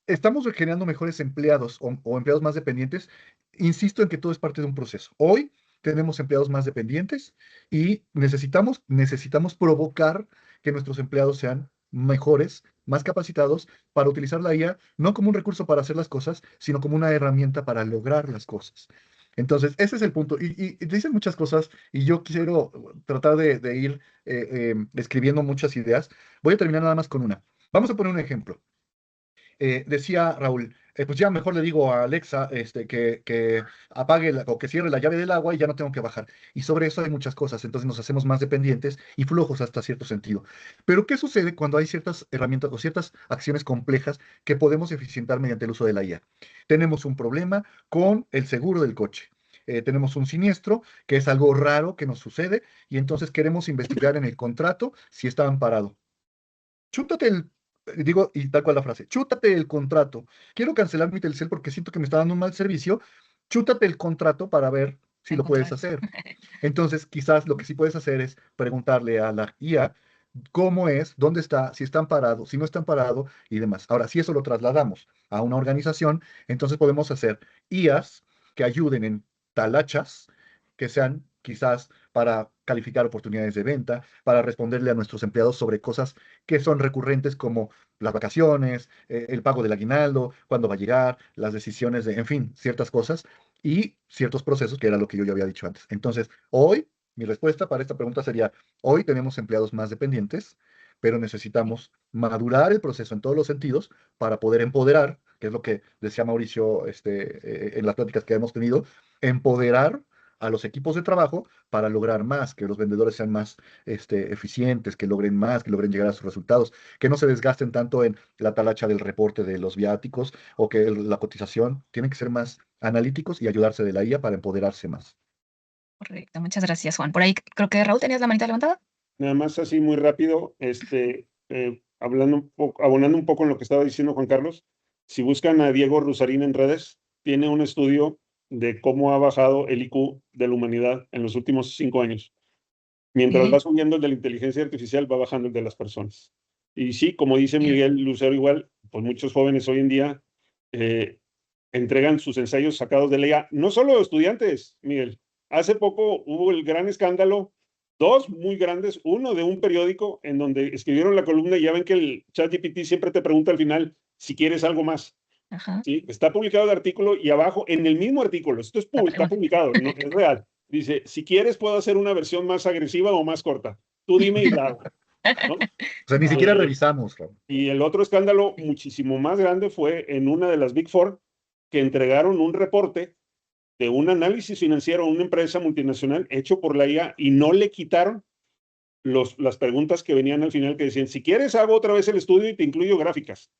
estamos generando mejores empleados o empleados más dependientes. Insisto en que todo es parte de un proceso. Hoy tenemos empleados más dependientes y necesitamos provocar que nuestros empleados sean mejores, más capacitados para utilizar la IA no como un recurso para hacer las cosas, sino como una herramienta para lograr las cosas. Entonces, ese es el punto. Y dicen muchas cosas y yo quiero tratar de ir escribiendo muchas ideas. Voy a terminar nada más con una. Vamos a poner un ejemplo. Decía Raúl, pues ya mejor le digo a Alexa que apague o que cierre la llave del agua y ya no tengo que bajar. Y sobre eso hay muchas cosas, entonces nos hacemos más dependientes y flojos hasta cierto sentido. Pero ¿qué sucede cuando hay ciertas herramientas o ciertas acciones complejas que podemos eficientar mediante el uso de la IA? Tenemos un problema con el seguro del coche. Tenemos un siniestro, que es algo raro que nos sucede, y entonces queremos investigar en el contrato si está amparado. Chútate digo, y tal cual la frase, chútate el contrato. Quiero cancelar mi Telcel porque siento que me está dando un mal servicio. Chútate el contrato para ver si lo puedes Encontrar. hacer. Entonces, quizás lo que sí puedes hacer es preguntarle a la IA cómo es, dónde está, si están parados, si no están parados y demás. Ahora, si eso lo trasladamos a una organización, entonces podemos hacer IAs que ayuden en talachas, que sean quizás para calificar oportunidades de venta, para responderle a nuestros empleados sobre cosas que son recurrentes como las vacaciones, el pago del aguinaldo, cuándo va a llegar, las decisiones de, en fin, ciertas cosas y ciertos procesos, que era lo que yo ya había dicho antes. Entonces, hoy, mi respuesta para esta pregunta sería, hoy tenemos empleados más dependientes, pero necesitamos madurar el proceso en todos los sentidos para poder empoderar, que es lo que decía Mauricio en las pláticas que hemos tenido, empoderar a los equipos de trabajo para lograr más, que los vendedores sean más eficientes, que logren más, que logren llegar a sus resultados, que no se desgasten tanto en la talacha del reporte de los viáticos o que la cotización. Tienen que ser más analíticos y ayudarse de la IA para empoderarse más. Correcto, muchas gracias, Juan. Por ahí creo que Raúl, ¿tenías la manita levantada? Nada más así muy rápido, hablando un poco, abonando un poco en lo que estaba diciendo Juan Carlos, si buscan a Diego Rusarín en redes, tiene un estudio de cómo ha bajado el IQ de la humanidad en los últimos 5 años. Mientras va subiendo el de la inteligencia artificial, va bajando el de las personas. Y sí, como dice Miguel Lucero igual, pues muchos jóvenes hoy en día entregan sus ensayos sacados de la IA, no solo estudiantes, Miguel. Hace poco hubo el gran escándalo, dos muy grandes, uno de un periódico en donde escribieron la columna y ya ven que el ChatGPT siempre te pregunta al final si quieres algo más. Ajá. ¿Sí? Está publicado el artículo y abajo, en el mismo artículo, esto está publicado, no es real. Dice, si quieres puedo hacer una versión más agresiva o más corta. Tú dime y la hago, ¿no? O sea, ni siquiera revisamos, Raúl. Y el otro escándalo muchísimo más grande fue en una de las Big Four que entregaron un reporte de un análisis financiero a una empresa multinacional hecho por la IA y no le quitaron las preguntas que venían al final que decían, si quieres hago otra vez el estudio y te incluyo gráficas.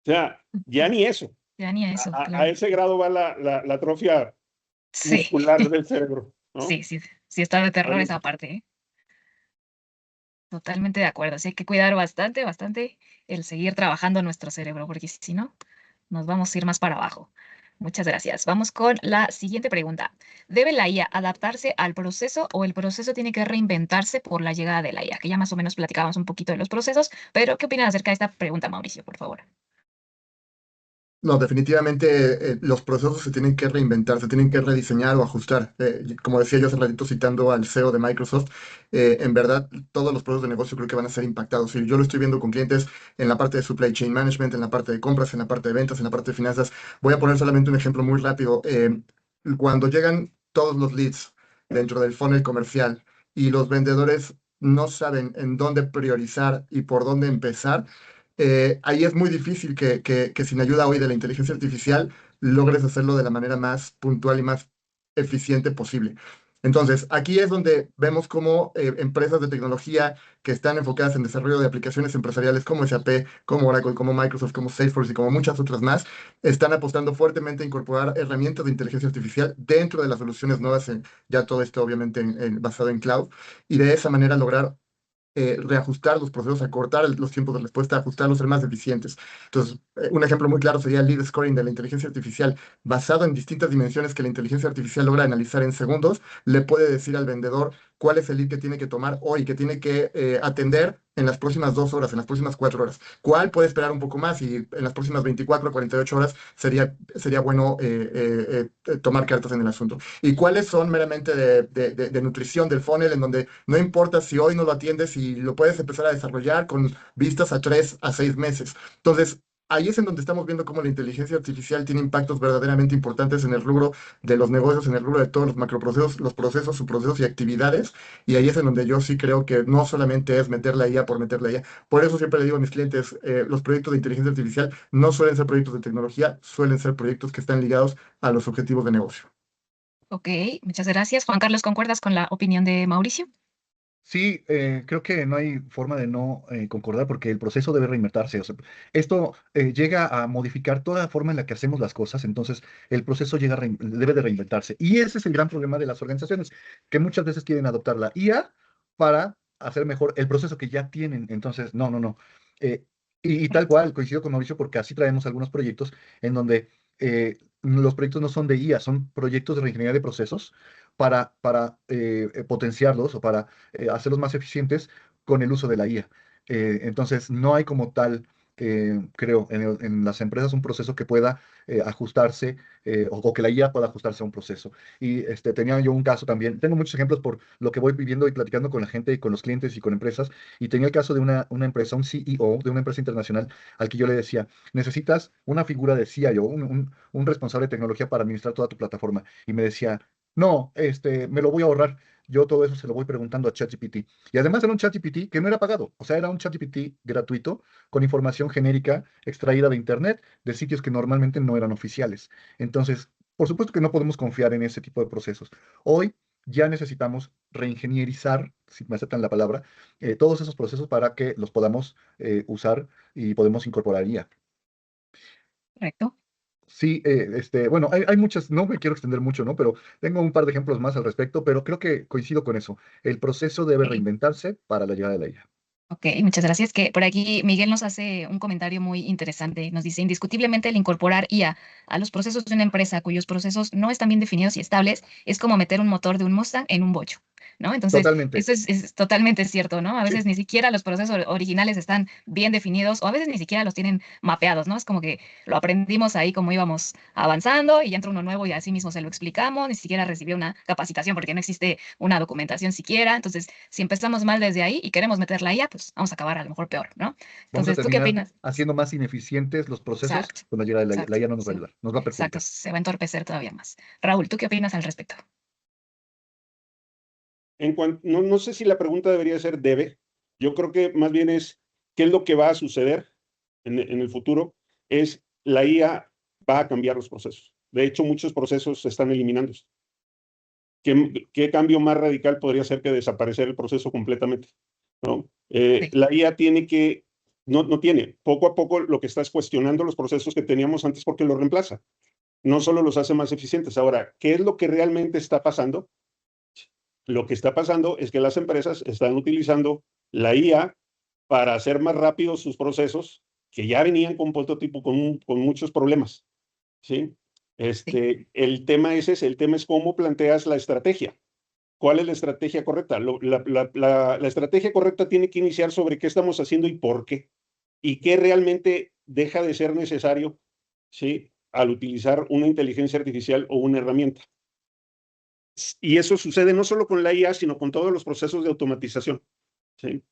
O sea, ya ni eso. Ya ni eso, A claro. ese grado va la atrofia Sí. muscular del cerebro, ¿no? Sí, está de terror esa parte, ¿eh? Totalmente de acuerdo. Sí, hay que cuidar bastante, bastante el seguir trabajando nuestro cerebro, porque si no, nos vamos a ir más para abajo. Muchas gracias. Vamos con la siguiente pregunta. ¿Debe la IA adaptarse al proceso o el proceso tiene que reinventarse por la llegada de la IA? Que ya más o menos platicábamos un poquito de los procesos, pero ¿qué opinas acerca de esta pregunta, Mauricio, por favor? No, definitivamente los procesos se tienen que reinventar, se tienen que rediseñar o ajustar. Como decía yo hace ratito citando al CEO de Microsoft, en verdad todos los procesos de negocio creo que van a ser impactados. Y yo lo estoy viendo con clientes en la parte de supply chain management, en la parte de compras, en la parte de ventas, en la parte de finanzas. Voy a poner solamente un ejemplo muy rápido. Cuando llegan todos los leads dentro del funnel comercial y los vendedores no saben en dónde priorizar y por dónde empezar, ahí es muy difícil que sin ayuda hoy de la inteligencia artificial logres hacerlo de la manera más puntual y más eficiente posible. Entonces, aquí es donde vemos cómo empresas de tecnología que están enfocadas en desarrollo de aplicaciones empresariales como SAP, como Oracle, como Microsoft, como Salesforce y como muchas otras más, están apostando fuertemente a incorporar herramientas de inteligencia artificial dentro de las soluciones nuevas, ya todo esto obviamente basado en cloud, y de esa manera lograr reajustar los procesos, acortar los tiempos de respuesta, ajustarlos, ser más eficientes. Entonces, un ejemplo muy claro sería el lead scoring de la inteligencia artificial, basado en distintas dimensiones que la inteligencia artificial logra analizar en segundos, le puede decir al vendedor cuál es el lead que tiene que tomar hoy, que tiene que atender en las próximas 2 horas, en las próximas 4 horas. ¿Cuál puede esperar un poco más? Y en las próximas 24 48 horas sería bueno tomar cartas en el asunto. ¿Y cuáles son meramente de nutrición del funnel, en donde no importa si hoy no lo atiendes y lo puedes empezar a desarrollar con vistas a 3 a 6 meses? Entonces, ahí es en donde estamos viendo cómo la inteligencia artificial tiene impactos verdaderamente importantes en el rubro de los negocios, en el rubro de todos los macroprocesos, los procesos, subprocesos y actividades. Y ahí es en donde yo sí creo que no solamente es meter la IA por meter la IA. Por eso siempre le digo a mis clientes, los proyectos de inteligencia artificial no suelen ser proyectos de tecnología, suelen ser proyectos que están ligados a los objetivos de negocio. Ok, muchas gracias. Juan Carlos, ¿concuerdas con la opinión de Mauricio? Sí, creo que no hay forma de no concordar porque el proceso debe reinventarse. O sea, esto llega a modificar toda la forma en la que hacemos las cosas, entonces el proceso debe de reinventarse. Y ese es el gran problema de las organizaciones, que muchas veces quieren adoptar la IA para hacer mejor el proceso que ya tienen. Entonces, no, no, no. Eh, y tal cual, coincido con Mauricio porque así traemos algunos proyectos en donde los proyectos no son de IA, son proyectos de reingeniería de procesos para potenciarlos o para hacerlos más eficientes con el uso de la IA. Entonces, no hay como tal, creo, en las empresas un proceso que pueda ajustarse o que la IA pueda ajustarse a un proceso. Y tenía yo un caso también, tengo muchos ejemplos por lo que voy viviendo y platicando con la gente y con los clientes y con empresas, y tenía el caso de una empresa, un CEO de una empresa internacional al que yo le decía, necesitas una figura de CIO, un responsable de tecnología para administrar toda tu plataforma. Y me decía, no, me lo voy a ahorrar. Yo todo eso se lo voy preguntando a ChatGPT. Y además era un ChatGPT que no era pagado. O sea, era un ChatGPT gratuito con información genérica extraída de Internet de sitios que normalmente no eran oficiales. Entonces, por supuesto que no podemos confiar en ese tipo de procesos. Hoy ya necesitamos reingenierizar, si me aceptan la palabra, todos esos procesos para que los podamos usar y podemos incorporar IA. Correcto. Sí, bueno, hay muchas, no me quiero extender mucho, ¿no? Pero tengo un par de ejemplos más al respecto, pero creo que coincido con eso. El proceso debe Ok, reinventarse para la llegada de la IA. ok, muchas gracias. Que por aquí Miguel nos hace un comentario muy interesante. Nos dice, indiscutiblemente el incorporar IA a los procesos de una empresa cuyos procesos no están bien definidos y estables es como meter un motor de un Mustang en un bocho, ¿no? Entonces, Totalmente. eso es totalmente cierto, ¿no? A veces Sí, ni siquiera los procesos originales están bien definidos o a veces ni siquiera los tienen mapeados, ¿no? Es como que lo aprendimos ahí como íbamos avanzando y ya entra uno nuevo y así mismo se lo explicamos, ni siquiera recibió una capacitación porque no existe una documentación siquiera. Entonces, si empezamos mal desde ahí y queremos meter la IA, pues vamos a acabar a lo mejor peor, ¿no? vamos a Entonces, ¿tú qué terminar opinas? haciendo más ineficientes los procesos Exacto, con la llegada de la IA. La exacto, IA no nos va a sí, ayudar, nos va a exacto, perjudicar. se va a entorpecer todavía más. Raúl, ¿tú qué opinas al respecto? No, no sé si la pregunta debería ser debe. Yo creo que más bien es qué es lo que va a suceder en el futuro. Es la IA va a cambiar los procesos. De hecho, muchos procesos se están eliminando. ¿Qué cambio más radical podría ser que desaparecer el proceso completamente? ¿No? Sí, La IA tiene que, no tiene, poco a poco lo que está es cuestionando los procesos que teníamos antes porque los reemplaza. No solo los hace más eficientes. Ahora, ¿qué es lo que realmente está pasando? Lo que está pasando es que las empresas están utilizando la IA para hacer más rápidos sus procesos que ya venían con prototipo con muchos problemas. ¿Sí? sí, El tema el tema es cómo planteas la estrategia. ¿Cuál es la estrategia correcta? La estrategia correcta tiene que iniciar sobre qué estamos haciendo y por qué. Y qué realmente deja de ser necesario, ¿sí? Al utilizar una inteligencia artificial o una herramienta. Y eso sucede no solo con la IA, sino con todos los procesos de automatización. ¿Sí?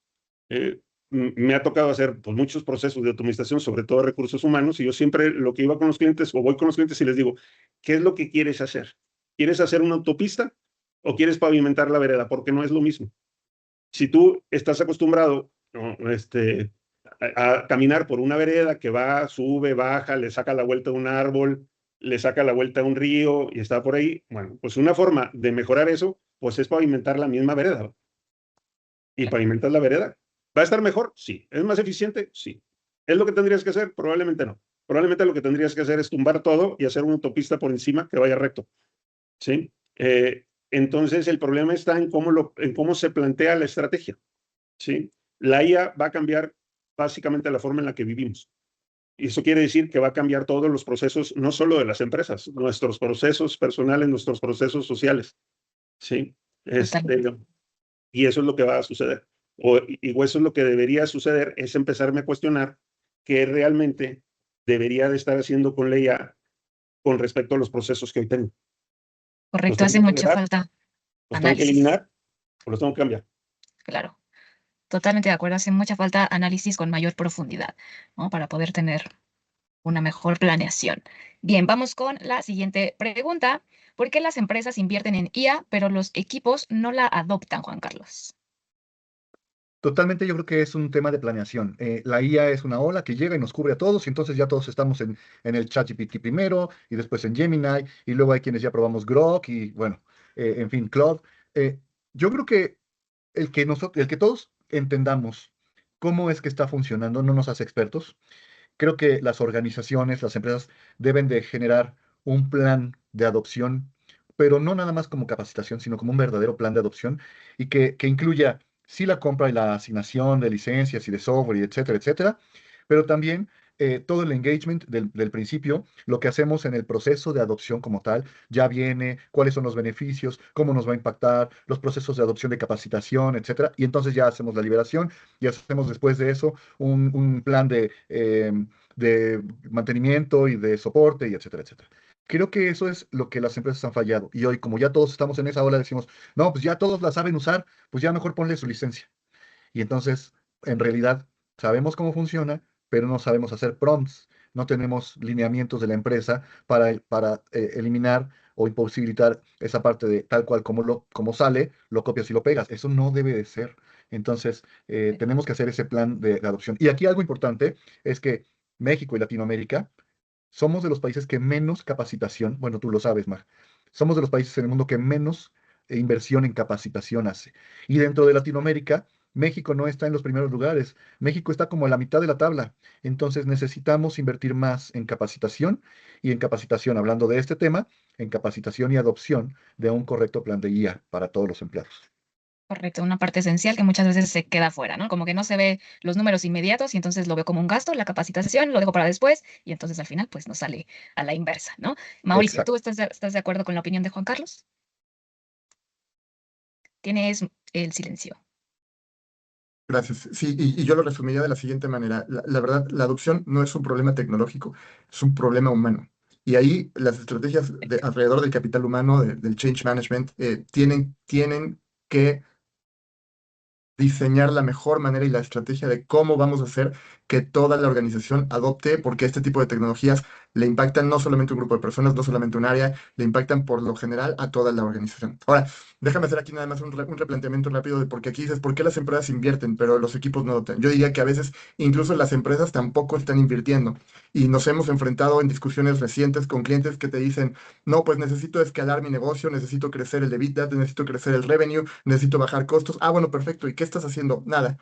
Me ha tocado hacer pues, muchos procesos de automatización, sobre todo recursos humanos, y yo siempre lo que iba con los clientes o voy con los clientes y les digo, ¿qué es lo que quieres hacer? ¿Quieres hacer una autopista o quieres pavimentar la vereda? Porque no es lo mismo. Si tú estás acostumbrado, ¿no? A caminar por una vereda que va, sube, baja, le saca la vuelta a un árbol, le saca la vuelta a un río y está por ahí, bueno, pues una forma de mejorar eso, pues es pavimentar la misma vereda. ¿Y pavimentas la vereda? ¿Va a estar mejor? Sí. ¿Es más eficiente? Sí. ¿Es lo que tendrías que hacer? Probablemente no. Probablemente lo que tendrías que hacer es tumbar todo y hacer una autopista por encima que vaya recto. ¿Sí? Entonces, el problema está en cómo se plantea la estrategia. ¿Sí? La IA va a cambiar básicamente la forma en la que vivimos. Y eso quiere decir que va a cambiar todos los procesos, no solo de las empresas, nuestros procesos personales, nuestros procesos sociales. ¿Sí? totalmente. Y eso es lo que va a suceder. O eso es lo que debería suceder, es empezarme a cuestionar qué realmente debería de estar haciendo con la IA con respecto a los procesos que hoy tengo. ¿Los Correcto, tengo hace que mucha eliminar? falta ¿Los tengo que análisis. eliminar o los tengo que cambiar? Claro, totalmente de acuerdo. Hace mucha falta análisis con mayor profundidad, ¿no? Para poder tener una mejor planeación. Bien, vamos con la siguiente pregunta. ¿Por qué las empresas invierten en IA, pero los equipos no la adoptan, Juan Carlos? Totalmente, yo creo que es un tema de planeación. La IA es una ola que llega y nos cubre a todos, y entonces ya todos estamos en el ChatGPT primero, y después en Gemini, y luego hay quienes ya probamos Grok, y bueno, en fin, Claude. Eh, yo creo que el que todos entendamos cómo es que está funcionando no nos hace expertos. Creo que las organizaciones, las empresas deben de generar un plan de adopción, pero no nada más como capacitación, sino como un verdadero plan de adopción y que incluya sí la compra y la asignación de licencias y de software y etcétera, etcétera, pero también todo el engagement del principio, lo que hacemos en el proceso de adopción como tal, ya viene, cuáles son los beneficios, cómo nos va a impactar, los procesos de adopción de capacitación, etcétera, y entonces ya hacemos la liberación y hacemos después de eso un plan de mantenimiento y de soporte y etcétera, etcétera. Creo que eso es lo que las empresas han fallado. Y hoy, como ya todos estamos en esa ola, decimos, no, pues ya todos la saben usar, pues ya mejor ponle su licencia. Y entonces, en realidad, sabemos cómo funciona, pero no sabemos hacer prompts. No tenemos lineamientos de la empresa para eliminar o imposibilitar esa parte de tal cual como sale, lo copias y lo pegas. Eso no debe de ser. Entonces, tenemos que hacer ese plan de adopción. Y aquí algo importante es que México y Latinoamérica somos de los países que menos capacitación, bueno, tú lo sabes, Mar, somos de los países en el mundo que menos inversión en capacitación hace. Y dentro de Latinoamérica, México no está en los primeros lugares. México está como a la mitad de la tabla. Entonces necesitamos invertir más en capacitación y en capacitación, hablando de este tema, en capacitación y adopción de un correcto plan de guía para todos los empleados. Correcto, una parte esencial que muchas veces se queda fuera, ¿no? Como que no se ve los números inmediatos y entonces lo veo como un gasto, la capacitación, lo dejo para después y entonces al final pues no sale a la inversa, ¿no? Mauricio, ¿tú Exacto. estás de acuerdo con la opinión de Juan Carlos? Tienes el silencio. Gracias. Sí, y yo lo resumiría de la siguiente manera. La verdad, la adopción no es un problema tecnológico, es un problema humano. Y ahí las estrategias alrededor del capital humano, del change management, tienen que diseñar la mejor manera y la estrategia de cómo vamos a hacer que toda la organización adopte, porque este tipo de tecnologías le impactan no solamente a un grupo de personas, no solamente a un área, le impactan por lo general a toda la organización. Ahora, déjame hacer aquí nada más un replanteamiento rápido de porque aquí dices, ¿por qué las empresas invierten, pero los equipos no adoptan? Yo diría que a veces incluso las empresas tampoco están invirtiendo y nos hemos enfrentado en discusiones recientes con clientes que te dicen, no, pues necesito escalar mi negocio, necesito crecer el EBITDA, necesito crecer el revenue, necesito bajar costos. Ah, bueno, perfecto. ¿Y qué estás haciendo? Nada.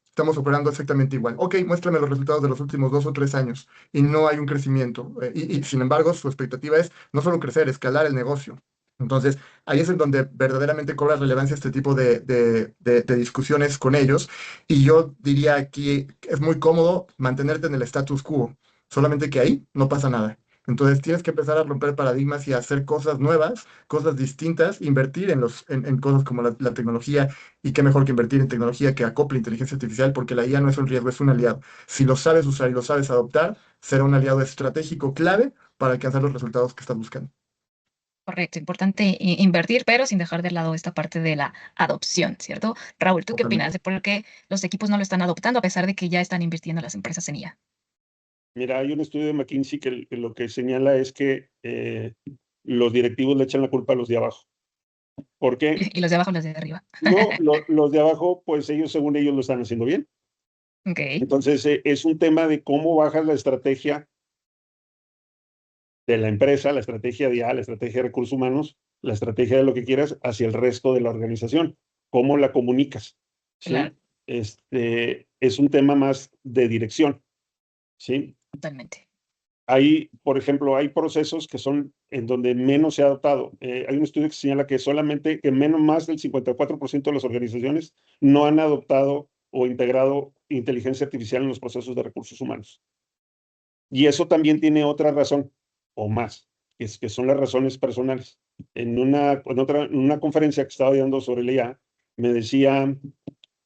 Estamos operando exactamente igual. Ok, muéstrame los resultados de los últimos 2 o 3 años y no hay un crecimiento. Y sin embargo, su expectativa es no solo crecer, escalar el negocio. Entonces, ahí es en donde verdaderamente cobra relevancia este tipo de discusiones con ellos. Y yo diría aquí es muy cómodo mantenerte en el status quo, solamente que ahí no pasa nada. Entonces tienes que empezar a romper paradigmas y a hacer cosas nuevas, cosas distintas, invertir en cosas como la tecnología, y qué mejor que invertir en tecnología que acople inteligencia artificial, porque la IA no es un riesgo, es un aliado. Si lo sabes usar y lo sabes adoptar, será un aliado estratégico clave para alcanzar los resultados que estás buscando. Correcto, importante invertir, pero sin dejar de lado esta parte de la adopción, ¿cierto? Raúl, ¿tú qué opinas Totalmente. de por qué los equipos no lo están adoptando a pesar de que ya están invirtiendo las empresas en IA? Mira, hay un estudio de McKinsey que lo que señala es que los directivos le echan la culpa a los de abajo. ¿Por qué? Y los de abajo y los de arriba. No, los de abajo, pues ellos, según ellos, lo están haciendo bien. Ok, Entonces, es un tema de cómo bajas la estrategia de la empresa, la estrategia de IA, la estrategia de recursos humanos, la estrategia de lo que quieras hacia el resto de la organización. ¿Cómo la comunicas? claro, ¿Sí? Es un tema más de dirección. ¿Sí? totalmente. Hay, por ejemplo, hay procesos que son en donde menos se ha adoptado. Hay un estudio que señala que solamente que menos más del 54% de las organizaciones no han adoptado o integrado inteligencia artificial en los procesos de recursos humanos. Y eso también tiene otra razón, o más, que son las razones personales. En una conferencia que estaba dando sobre la IA, me decía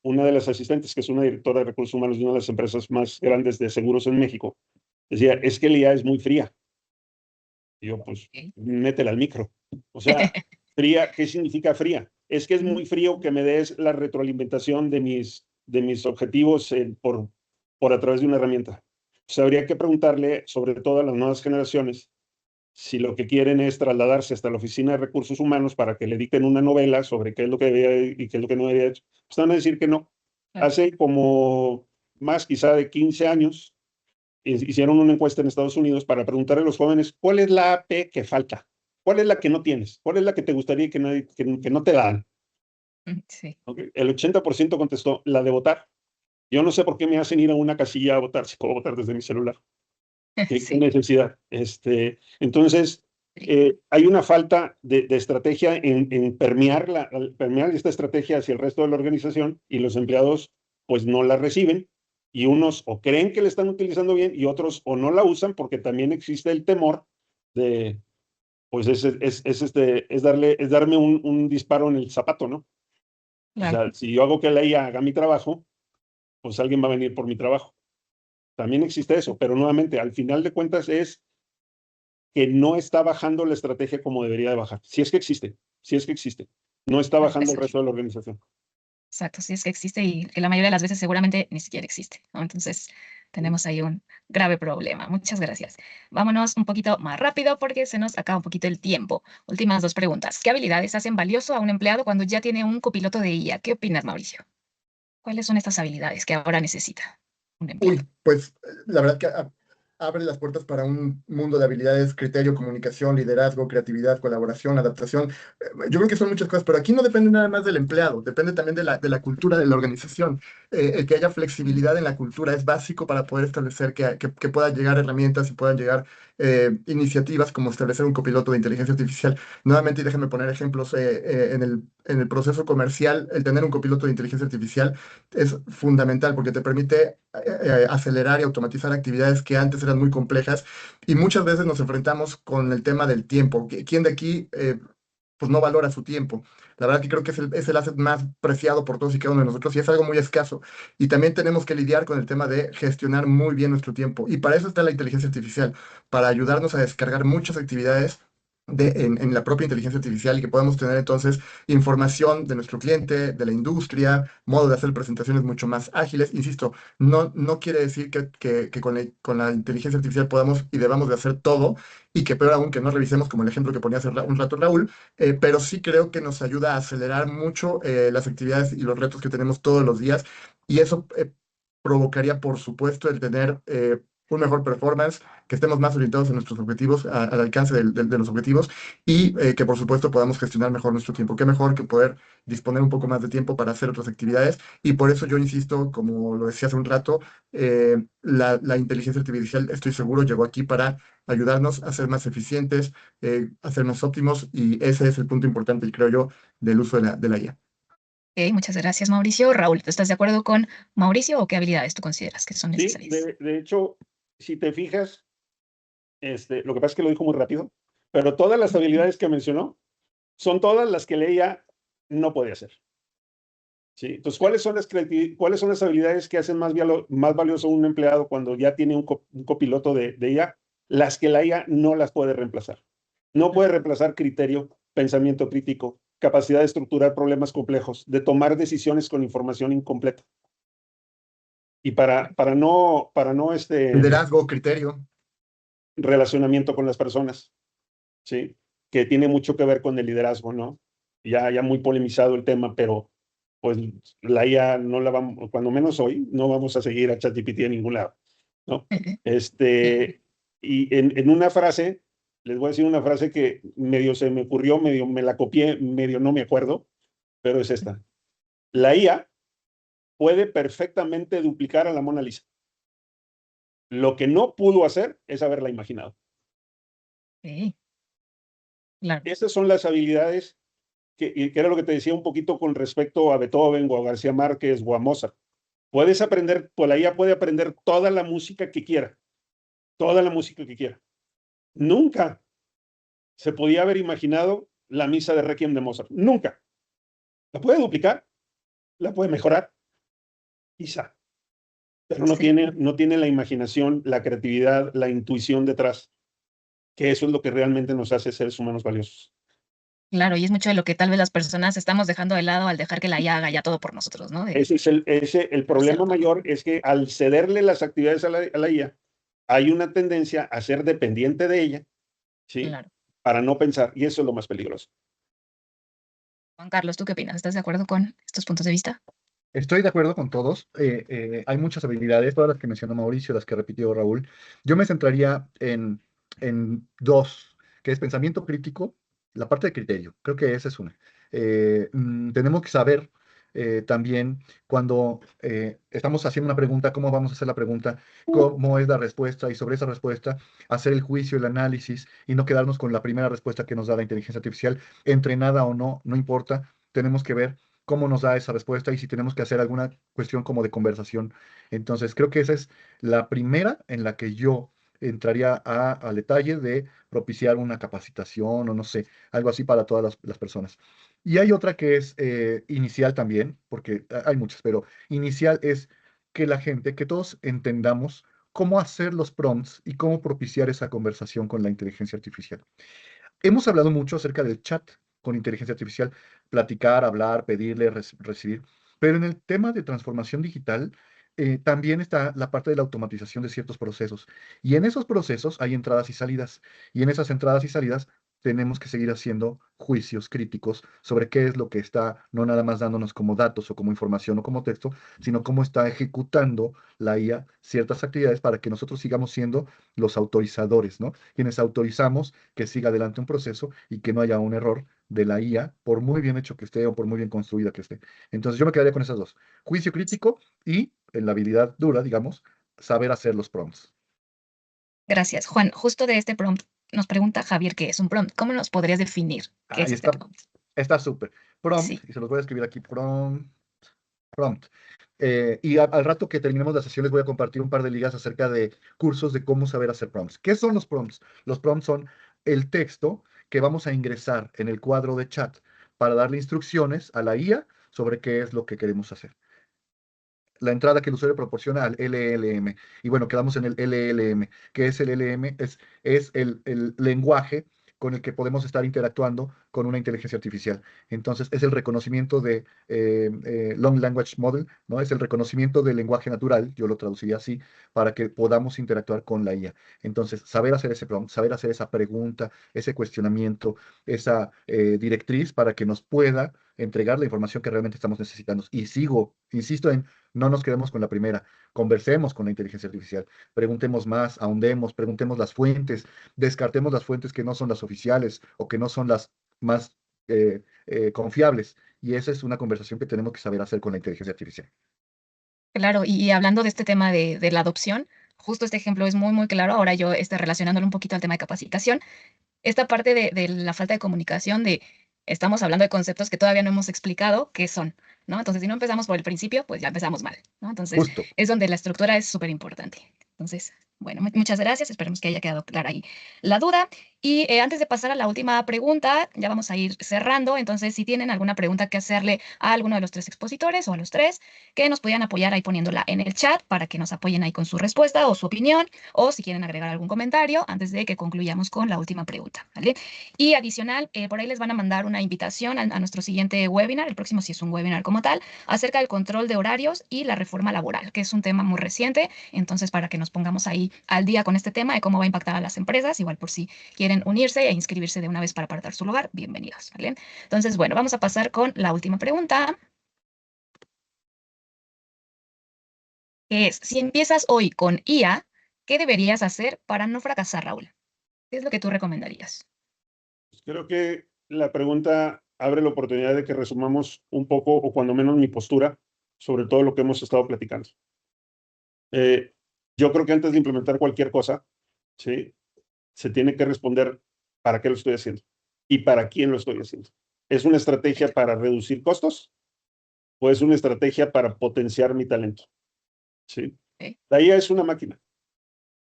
una de las asistentes, que es una directora de recursos humanos de una de las empresas más grandes de seguros en México, decía, es que la IA es muy fría. Y yo, pues, Ok. métela al micro. O sea, fría, ¿qué significa fría? Es que es muy frío que me des la retroalimentación de mis objetivos por a través de una herramienta. Pues habría que preguntarle, sobre todo a las nuevas generaciones, si lo que quieren es trasladarse hasta la oficina de recursos humanos para que le dicten una novela sobre qué es lo que debía y qué es lo que no debía hecho, pues van a decir que no. Claro. Hace como más quizá de 15 años, hicieron una encuesta en Estados Unidos para preguntarle a los jóvenes, ¿cuál es la AP que falta? ¿Cuál es la que no tienes? ¿Cuál es la que te gustaría que no te dan? Sí. ¿Okay? El 80% contestó, la de votar. Yo no sé por qué me hacen ir a una casilla a votar si puedo votar desde mi celular. ¿Qué Sí. necesidad? Entonces, hay una falta de estrategia en permear esta estrategia hacia el resto de la organización y los empleados pues no la reciben y unos o creen que la están utilizando bien y otros o no la usan porque también existe el temor de, pues es darme un disparo en el zapato, ¿no? O Claro. sea, si yo hago que la IA haga mi trabajo, pues alguien va a venir por mi trabajo. También existe eso, pero nuevamente, al final de cuentas es que no está bajando la estrategia como debería de bajar. Si es que existe, si es que existe. No está Bueno, puede bajando el ser. resto de la organización. Exacto, sí es que existe y que la mayoría de las veces seguramente ni siquiera existe, ¿no? Entonces tenemos ahí un grave problema. Muchas gracias. Vámonos un poquito más rápido porque se nos acaba un poquito el tiempo. Últimas dos preguntas. ¿Qué habilidades hacen valioso a un empleado cuando ya tiene un copiloto de IA? ¿Qué opinas, Mauricio? ¿Cuáles son estas habilidades que ahora necesita un empleado? Uy, pues la verdad que abre las puertas para un mundo de habilidades, criterio, comunicación, liderazgo, creatividad, colaboración, adaptación. Yo creo que son muchas cosas, pero aquí no depende nada más del empleado, depende también de la cultura de la organización. El que haya flexibilidad en la cultura es básico para poder establecer que puedan llegar herramientas y puedan llegar iniciativas como establecer un copiloto de inteligencia artificial. Nuevamente, y déjenme poner ejemplos en el proceso comercial, el tener un copiloto de inteligencia artificial es fundamental porque te permite acelerar y automatizar actividades que antes eran muy complejas y muchas veces nos enfrentamos con el tema del tiempo. ¿Quién de aquí pues no valora su tiempo? La verdad que creo que es el asset más preciado por todos y cada uno de nosotros y es algo muy escaso. Y también tenemos que lidiar con el tema de gestionar muy bien nuestro tiempo. Y para eso está la inteligencia artificial, para ayudarnos a descargar muchas actividades en la propia inteligencia artificial y que podamos tener entonces información de nuestro cliente, de la industria, modo de hacer presentaciones mucho más ágiles. Insisto, no quiere decir que con la inteligencia artificial podamos y debamos de hacer todo y que peor aún que no revisemos como el ejemplo que ponía hace un rato Raúl, pero sí creo que nos ayuda a acelerar mucho las actividades y los retos que tenemos todos los días y eso provocaría, por supuesto, el tener un mejor performance, que estemos más orientados en nuestros objetivos, al alcance de los objetivos y que por supuesto podamos gestionar mejor nuestro tiempo. Qué mejor que poder disponer un poco más de tiempo para hacer otras actividades y por eso yo insisto, como lo decía hace un rato, la inteligencia artificial, estoy seguro, llegó aquí para ayudarnos a ser más eficientes, a ser más óptimos y ese es el punto importante, y creo yo, del uso de la IA. Ok, muchas gracias, Mauricio. Raúl, ¿tú estás de acuerdo con Mauricio o qué habilidades tú consideras que son Sí, necesarias? de hecho, si te fijas, lo que pasa es que lo dijo muy rápido, pero todas las habilidades que mencionó son todas las que ella no puede hacer. ¿Sí? Entonces, ¿cuáles son las habilidades que hacen más valioso a un empleado cuando ya tiene un copiloto de IA? Las que la IA no las puede reemplazar. No puede reemplazar criterio, pensamiento crítico, capacidad de estructurar problemas complejos, de tomar decisiones con información incompleta. Y para no Liderazgo, criterio. relacionamiento con las personas, ¿sí? Que tiene mucho que ver con el liderazgo, ¿no? Ya muy polemizado el tema, pero pues la IA no la vamos, cuando menos hoy, no vamos a seguir a ChatGPT en ningún lado, ¿no? Y en una frase, les voy a decir una frase que medio se me ocurrió, medio me la copié, medio no me acuerdo, pero es esta. La IA puede perfectamente duplicar a la Mona Lisa. Lo que no pudo hacer es haberla imaginado. Ok, claro. Esas son las habilidades que era lo que te decía un poquito con respecto a Beethoven o a García Márquez o a Mozart. Puedes aprender, pues la IA puede aprender toda la música que quiera, toda la música que quiera. Nunca se podía haber imaginado la misa de Requiem de Mozart. Nunca. La puede duplicar, la puede mejorar, quizá, pero no Sí. tiene la imaginación, la creatividad, la intuición detrás, que eso es lo que realmente nos hace seres humanos valiosos. Claro, y es mucho de lo que tal vez las personas estamos dejando de lado al dejar que la IA haga ya todo por nosotros, ¿no? De El problema hacerlo todo. mayor es que al cederle las actividades a la IA, hay una tendencia a ser dependiente de ella, ¿sí? Claro. Para no pensar, y eso es lo más peligroso. Juan Carlos, ¿tú qué opinas? ¿Estás de acuerdo con estos puntos de vista? Estoy de acuerdo con todos. Hay muchas habilidades, todas las que mencionó Mauricio, las que repitió Raúl. Yo me centraría en dos, que es pensamiento crítico, la parte de criterio. Creo que esa es una. Tenemos que saber también cuando estamos haciendo una pregunta, cómo vamos a hacer la pregunta, cómo es la respuesta y sobre esa respuesta hacer el juicio, el análisis y no quedarnos con la primera respuesta que nos da la inteligencia artificial, entrenada o no, no importa. Tenemos que ver cómo nos da esa respuesta y si tenemos que hacer alguna cuestión como de conversación. Entonces, creo que esa es la primera en la que yo entraría al detalle de propiciar una capacitación o no sé, algo así para todas las personas. Y hay otra que es inicial también, porque hay muchas, pero inicial es que la gente, que todos entendamos cómo hacer los prompts y cómo propiciar esa conversación con la inteligencia artificial. Hemos hablado mucho acerca del chat con inteligencia artificial, platicar, hablar, pedirle, recibir, pero en el tema de transformación digital también está la parte de la automatización de ciertos procesos. Y en esos procesos hay entradas y salidas. Y en esas entradas y salidas tenemos que seguir haciendo juicios críticos sobre qué es lo que está, no nada más dándonos como datos o como información o como texto, sino cómo está ejecutando la IA ciertas actividades para que nosotros sigamos siendo los autorizadores, ¿no? Quienes autorizamos que siga adelante un proceso y que no haya un error de la IA, por muy bien hecho que esté o por muy bien construida que esté. Entonces yo me quedaría con esas dos, juicio crítico y en la habilidad dura, digamos, saber hacer los prompts. Gracias. Juan, justo de este prompt nos pregunta Javier qué es un prompt. ¿Cómo nos podrías definir qué es Ahí este está, prompt? está súper. Prompt, Sí, y se los voy a escribir aquí, prompt. Y al rato que terminemos la sesión les voy a compartir un par de ligas acerca de cursos de cómo saber hacer prompts. ¿Qué son los prompts? Los prompts son el texto que vamos a ingresar en el cuadro de chat para darle instrucciones a la IA sobre qué es lo que queremos hacer. La entrada que el usuario proporciona al LLM. Y bueno, quedamos en el LLM. ¿Qué es el LLM? Es el lenguaje con el que podemos estar interactuando con una inteligencia artificial. Entonces, es el reconocimiento de Long Language Model, ¿no? Es el reconocimiento del lenguaje natural, yo lo traduciría así, para que podamos interactuar con la IA. Entonces, saber hacer ese prompt, saber hacer esa pregunta, ese cuestionamiento, esa directriz para que nos pueda entregar la información que realmente estamos necesitando. Y insisto en no nos quedemos con la primera, conversemos con la inteligencia artificial, preguntemos más, ahondemos, preguntemos las fuentes, descartemos las fuentes que no son las oficiales o que no son las más confiables. Y esa es una conversación que tenemos que saber hacer con la inteligencia artificial. claro. Y hablando de este tema de la adopción, justo este ejemplo es muy, muy claro. Ahora yo relacionándolo un poquito al tema de capacitación. Esta parte de la falta de comunicación, de estamos hablando de conceptos que todavía no hemos explicado qué son, ¿no? Entonces, si no empezamos por el principio, pues ya empezamos mal, ¿no? Entonces, Justo. es donde la estructura es súper importante. Entonces, bueno, muchas gracias. Esperemos que haya quedado clara ahí la duda. Y antes de pasar a la última pregunta, ya vamos a ir cerrando. Entonces, si tienen alguna pregunta que hacerle a alguno de los tres expositores o a los tres, que nos puedan apoyar ahí poniéndola en el chat para que nos apoyen ahí con su respuesta o su opinión, o si quieren agregar algún comentario antes de que concluyamos con la última pregunta, ¿vale? Y adicional, por ahí les van a mandar una invitación a nuestro siguiente webinar, el próximo sí es un webinar como tal, acerca del control de horarios y la reforma laboral, que es un tema muy reciente. Entonces, para que nos pongamos ahí al día con este tema de cómo va a impactar a las empresas, igual por si quieren unirse e inscribirse de una vez para apartar su lugar, bienvenidos, ¿vale? Entonces, bueno, vamos a pasar con la última pregunta, que es, si empiezas hoy con IA, ¿qué deberías hacer para no fracasar, Raúl? ¿Qué es lo que tú recomendarías? Creo que la pregunta abre la oportunidad de que resumamos un poco, o cuando menos mi postura, sobre todo lo que hemos estado platicando. Yo creo que antes de implementar cualquier cosa, ¿sí? Se tiene que responder para qué lo estoy haciendo y para quién lo estoy haciendo. ¿Es una estrategia para reducir costos o es una estrategia para potenciar mi talento? ¿Sí? ¿Ok? La IA es una máquina.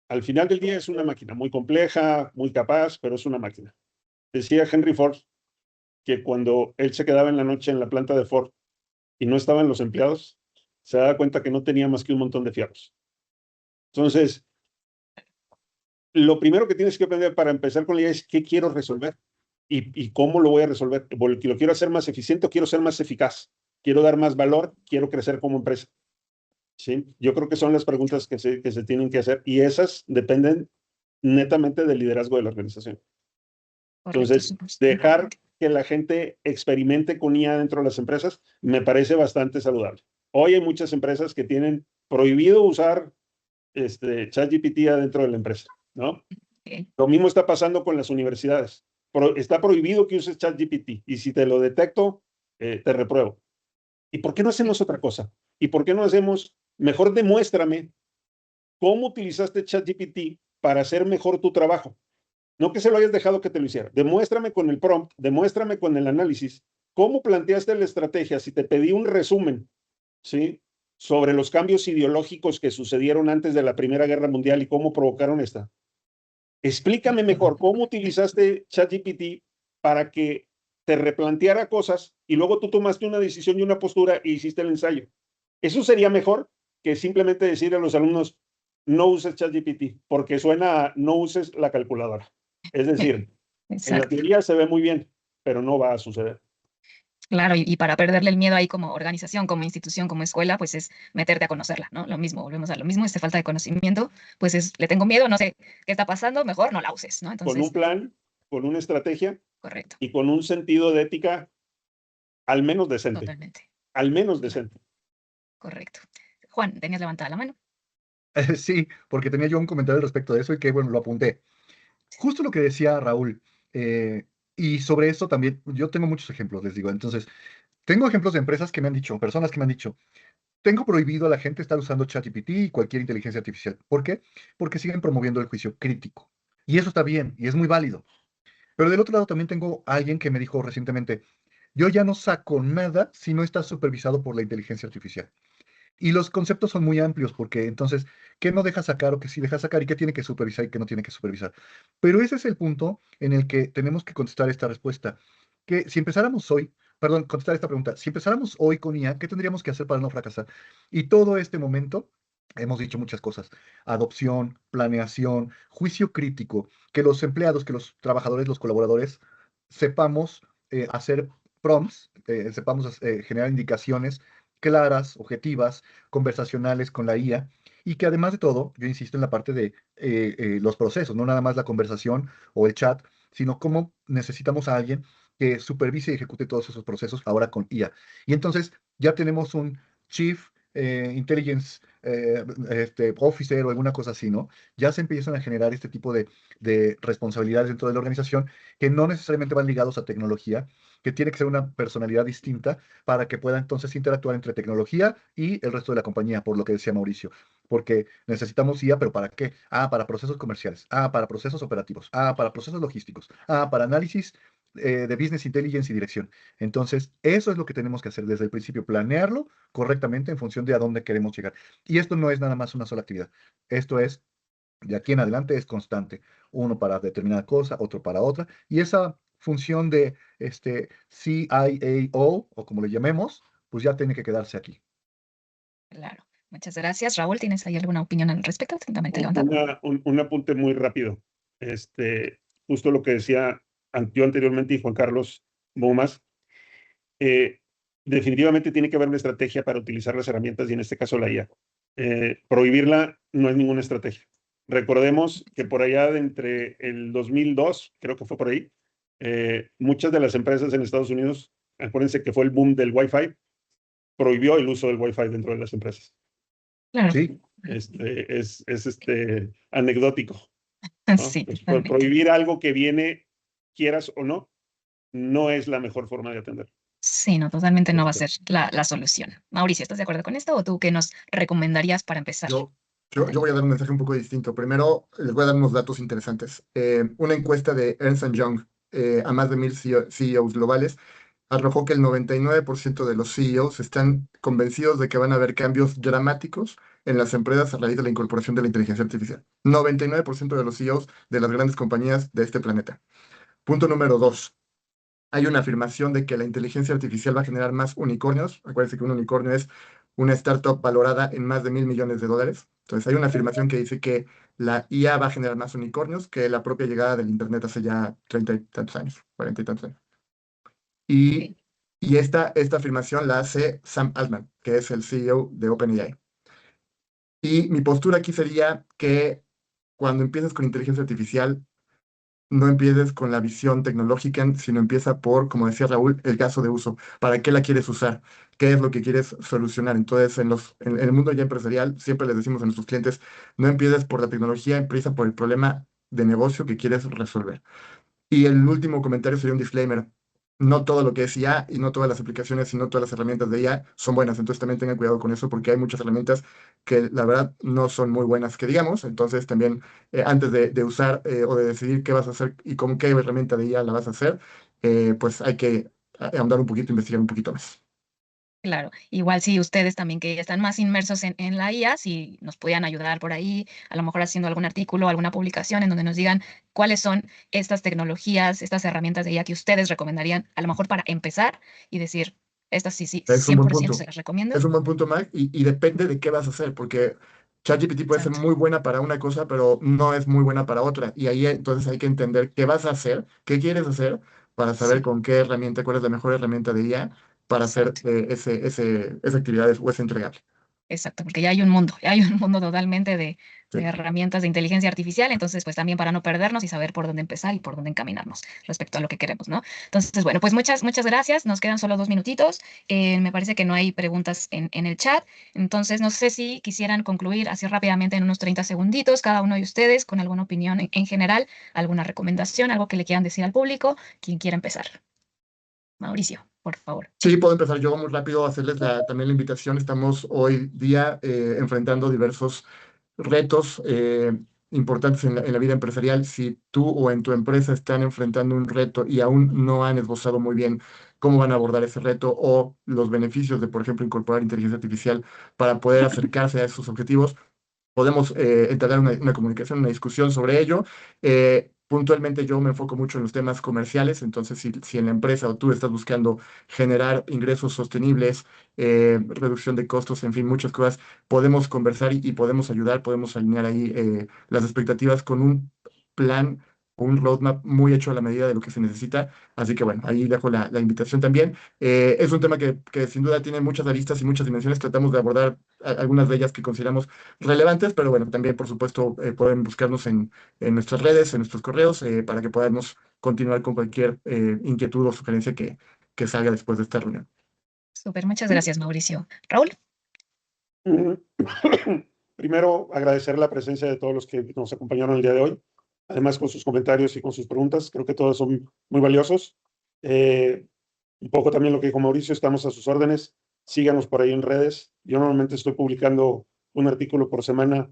Al final del día es una máquina muy compleja, muy capaz, pero es una máquina. Decía Henry Ford que cuando él se quedaba en la noche en la planta de Ford, y no estaban los empleados, se da cuenta que no tenía más que un montón de fierros. Entonces, lo primero que tienes que aprender para empezar con la idea es qué quiero resolver y cómo lo voy a resolver. ¿Lo quiero hacer más eficiente o quiero ser más eficaz? ¿Quiero dar más valor? ¿Quiero crecer como empresa? ¿Sí? Yo creo que son las preguntas que se tienen que hacer y esas dependen netamente del liderazgo de la organización. Correcto. Entonces, dejar que la gente experimente con IA dentro de las empresas me parece bastante saludable. Hoy hay muchas empresas que tienen prohibido usar ChatGPT adentro de la empresa, ¿no? Ok. Lo mismo está pasando con las universidades. Está prohibido que uses ChatGPT y si te lo detecto, te repruebo. ¿Y por qué no hacemos otra cosa? ¿Y por qué no hacemos, mejor demuéstrame cómo utilizaste ChatGPT para hacer mejor tu trabajo? No que se lo hayas dejado que te lo hiciera. Demuéstrame con el prompt, demuéstrame con el análisis, cómo planteaste la estrategia. Si te pedí un resumen, ¿sí? Sobre los cambios ideológicos que sucedieron antes de la Primera Guerra Mundial y cómo provocaron esta. Explícame mejor cómo utilizaste ChatGPT para que te replanteara cosas y luego tú tomaste una decisión y una postura y hiciste el ensayo. Eso sería mejor que simplemente decir a los alumnos, no uses ChatGPT, porque suena a no uses la calculadora. Es decir, en la teoría se ve muy bien, pero no va a suceder. Claro, y para perderle el miedo ahí como organización, como institución, como escuela, pues es meterte a conocerla, ¿no? Lo mismo, volvemos a lo mismo, falta de conocimiento, pues le tengo miedo, no sé qué está pasando, mejor no la uses, ¿no? Con un plan, con una estrategia correcto, y con un sentido de ética al menos decente. totalmente, Al menos decente. correcto. Juan, tenías levantada la mano. Sí, porque tenía yo un comentario al respecto de eso y que, bueno, lo apunté. Justo lo que decía Raúl, y sobre eso también, yo tengo muchos ejemplos, les digo. Entonces, tengo ejemplos de empresas que me han dicho, personas que me han dicho, tengo prohibido a la gente estar usando ChatGPT y cualquier inteligencia artificial. ¿Por qué? Porque siguen promoviendo el juicio crítico. Y eso está bien, y es muy válido. Pero del otro lado también tengo a alguien que me dijo recientemente, yo ya no saco nada si no está supervisado por la inteligencia artificial. Y los conceptos son muy amplios porque entonces, ¿qué no deja sacar o qué sí deja sacar y qué tiene que supervisar y qué no tiene que supervisar? Pero ese es el punto en el que tenemos que contestar esta respuesta. Que si empezáramos hoy, perdón, contestar esta pregunta, si empezáramos hoy con IA, ¿qué tendríamos que hacer para no fracasar? Y todo este momento, hemos dicho muchas cosas, adopción, planeación, juicio crítico, que los empleados, que los trabajadores, los colaboradores, sepamos hacer prompts, sepamos generar indicaciones claras, objetivas, conversacionales con la IA, y que además de todo, yo insisto en la parte de los procesos, no nada más la conversación o el chat, sino cómo necesitamos a alguien que supervise y ejecute todos esos procesos ahora con IA. Y entonces ya tenemos un Chief Intelligence Officer o alguna cosa así, ¿no? Ya se empiezan a generar este tipo de responsabilidades dentro de la organización que no necesariamente van ligados a tecnología, que tiene que ser una personalidad distinta para que pueda entonces interactuar entre tecnología y el resto de la compañía, por lo que decía Mauricio. Porque necesitamos IA, pero ¿para qué? Ah, para procesos comerciales. Ah, para procesos operativos. Ah, para procesos logísticos. Ah, para análisis de business intelligence y dirección. Entonces, eso es lo que tenemos que hacer desde el principio, planearlo correctamente en función de a dónde queremos llegar. Y esto no es nada más una sola actividad. Esto es, de aquí en adelante, es constante. Uno para determinada cosa, otro para otra. Y esa función de CIAO, o como le llamemos, pues ya tiene que quedarse aquí. Claro. Muchas gracias. Raúl, ¿tienes ahí alguna opinión al respecto? Atentamente levantado. Un apunte muy rápido. Justo lo que decía yo anteriormente y Juan Carlos Bomas, definitivamente tiene que haber una estrategia para utilizar las herramientas y en este caso la IA. Prohibirla no es ninguna estrategia. Recordemos que por allá de entre el 2002, creo que fue por ahí, muchas de las empresas en Estados Unidos, acuérdense que fue el boom del Wi-Fi, prohibió el uso del Wi-Fi dentro de las empresas. Claro. Sí, Es anecdótico, ¿no? Sí, Pues, totalmente. prohibir algo que viene, quieras o no, no es la mejor forma de atender. Sí, no, totalmente no va a ser la solución. Mauricio, ¿estás de acuerdo con esto o tú qué nos recomendarías para empezar? Yo voy a dar un mensaje un poco distinto. Primero, les voy a dar unos datos interesantes. Una encuesta de Ernst Young a más de 1000 CEOs globales arrojó que el 99% de los CEOs están convencidos de que van a haber cambios dramáticos en las empresas a raíz de la incorporación de la inteligencia artificial. 99% de los CEOs de las grandes compañías de este planeta. Punto número 2. hay una afirmación de que la inteligencia artificial va a generar más unicornios. Acuérdense que un unicornio es una startup valorada en más de $1.000 millones. Entonces, hay una afirmación que dice que la IA va a generar más unicornios que la propia llegada del Internet hace ya 30 y tantos años, 40 y tantos años. Y, Ok. y esta afirmación la hace Sam Altman, que es el CEO de OpenAI. Y mi postura aquí sería que cuando empieces con inteligencia artificial, no empieces con la visión tecnológica, sino empieza por, como decía Raúl, el caso de uso. ¿Para qué la quieres usar? ¿Qué es lo que quieres solucionar? Entonces, en el mundo ya empresarial, siempre les decimos a nuestros clientes, no empieces por la tecnología, empieza por el problema de negocio que quieres resolver. Y el último comentario sería un disclaimer. No todo lo que es IA y no todas las aplicaciones y no todas las herramientas de IA son buenas. Entonces también tengan cuidado con eso porque hay muchas herramientas que la verdad no son muy buenas que digamos. Entonces también antes de usar o de decidir qué vas a hacer y con qué herramienta de IA la vas a hacer, pues hay que ahondar un poquito, investigar un poquito más. Claro, igual si ustedes también que están más inmersos en la IA, si nos pudieran ayudar por ahí, a lo mejor haciendo algún artículo, alguna publicación en donde nos digan cuáles son estas tecnologías, estas herramientas de IA que ustedes recomendarían, a lo mejor para empezar y decir, estas sí, sí, Es un buen 100% se punto. las recomiendo. Es un buen punto, Mac, y depende de qué vas a hacer, porque ChatGPT puede ser Exacto, muy buena para una cosa, pero no es muy buena para otra. Y ahí entonces hay que entender qué vas a hacer, qué quieres hacer, para saber sí, con qué herramienta, cuál es la mejor herramienta de IA para hacer exacto. esa actividad o ese entregable. Exacto, porque ya hay un mundo totalmente de Sí. herramientas de inteligencia artificial, entonces pues también para no perdernos y saber por dónde empezar y por dónde encaminarnos respecto a lo que queremos, ¿no? Entonces, bueno, pues muchas gracias, nos quedan solo 2 minutitos, me parece que no hay preguntas en el chat, entonces no sé si quisieran concluir así rápidamente en unos 30 segunditos cada uno de ustedes con alguna opinión en general, alguna recomendación, algo que le quieran decir al público, quien quiera empezar. Mauricio, por favor. Sí, puedo empezar yo muy rápido a hacerles también la invitación. Estamos hoy día enfrentando diversos retos importantes en la vida empresarial. Si tú o en tu empresa están enfrentando un reto y aún no han esbozado muy bien cómo van a abordar ese reto o los beneficios de, por ejemplo, incorporar inteligencia artificial para poder acercarse a esos objetivos, podemos entablar una comunicación, una discusión sobre ello. Puntualmente yo me enfoco mucho en los temas comerciales, entonces si en la empresa o tú estás buscando generar ingresos sostenibles, reducción de costos, en fin, muchas cosas, podemos conversar y podemos ayudar, podemos alinear ahí las expectativas con un plan, un roadmap muy hecho a la medida de lo que se necesita. Así que bueno, ahí dejo la invitación también. Es un tema que sin duda tiene muchas aristas y muchas dimensiones. Tratamos de abordar algunas de ellas que consideramos relevantes, pero bueno, también por supuesto pueden buscarnos en nuestras redes, en nuestros correos, para que podamos continuar con cualquier inquietud o sugerencia que salga después de esta reunión. Súper, muchas gracias, Mauricio. Raúl. Primero, agradecer la presencia de todos los que nos acompañaron el día de hoy, además con sus comentarios y con sus preguntas. Creo que todos son muy valiosos. Un poco también lo que dijo Mauricio, estamos a sus órdenes. Síganos por ahí en redes. Yo normalmente estoy publicando un artículo por semana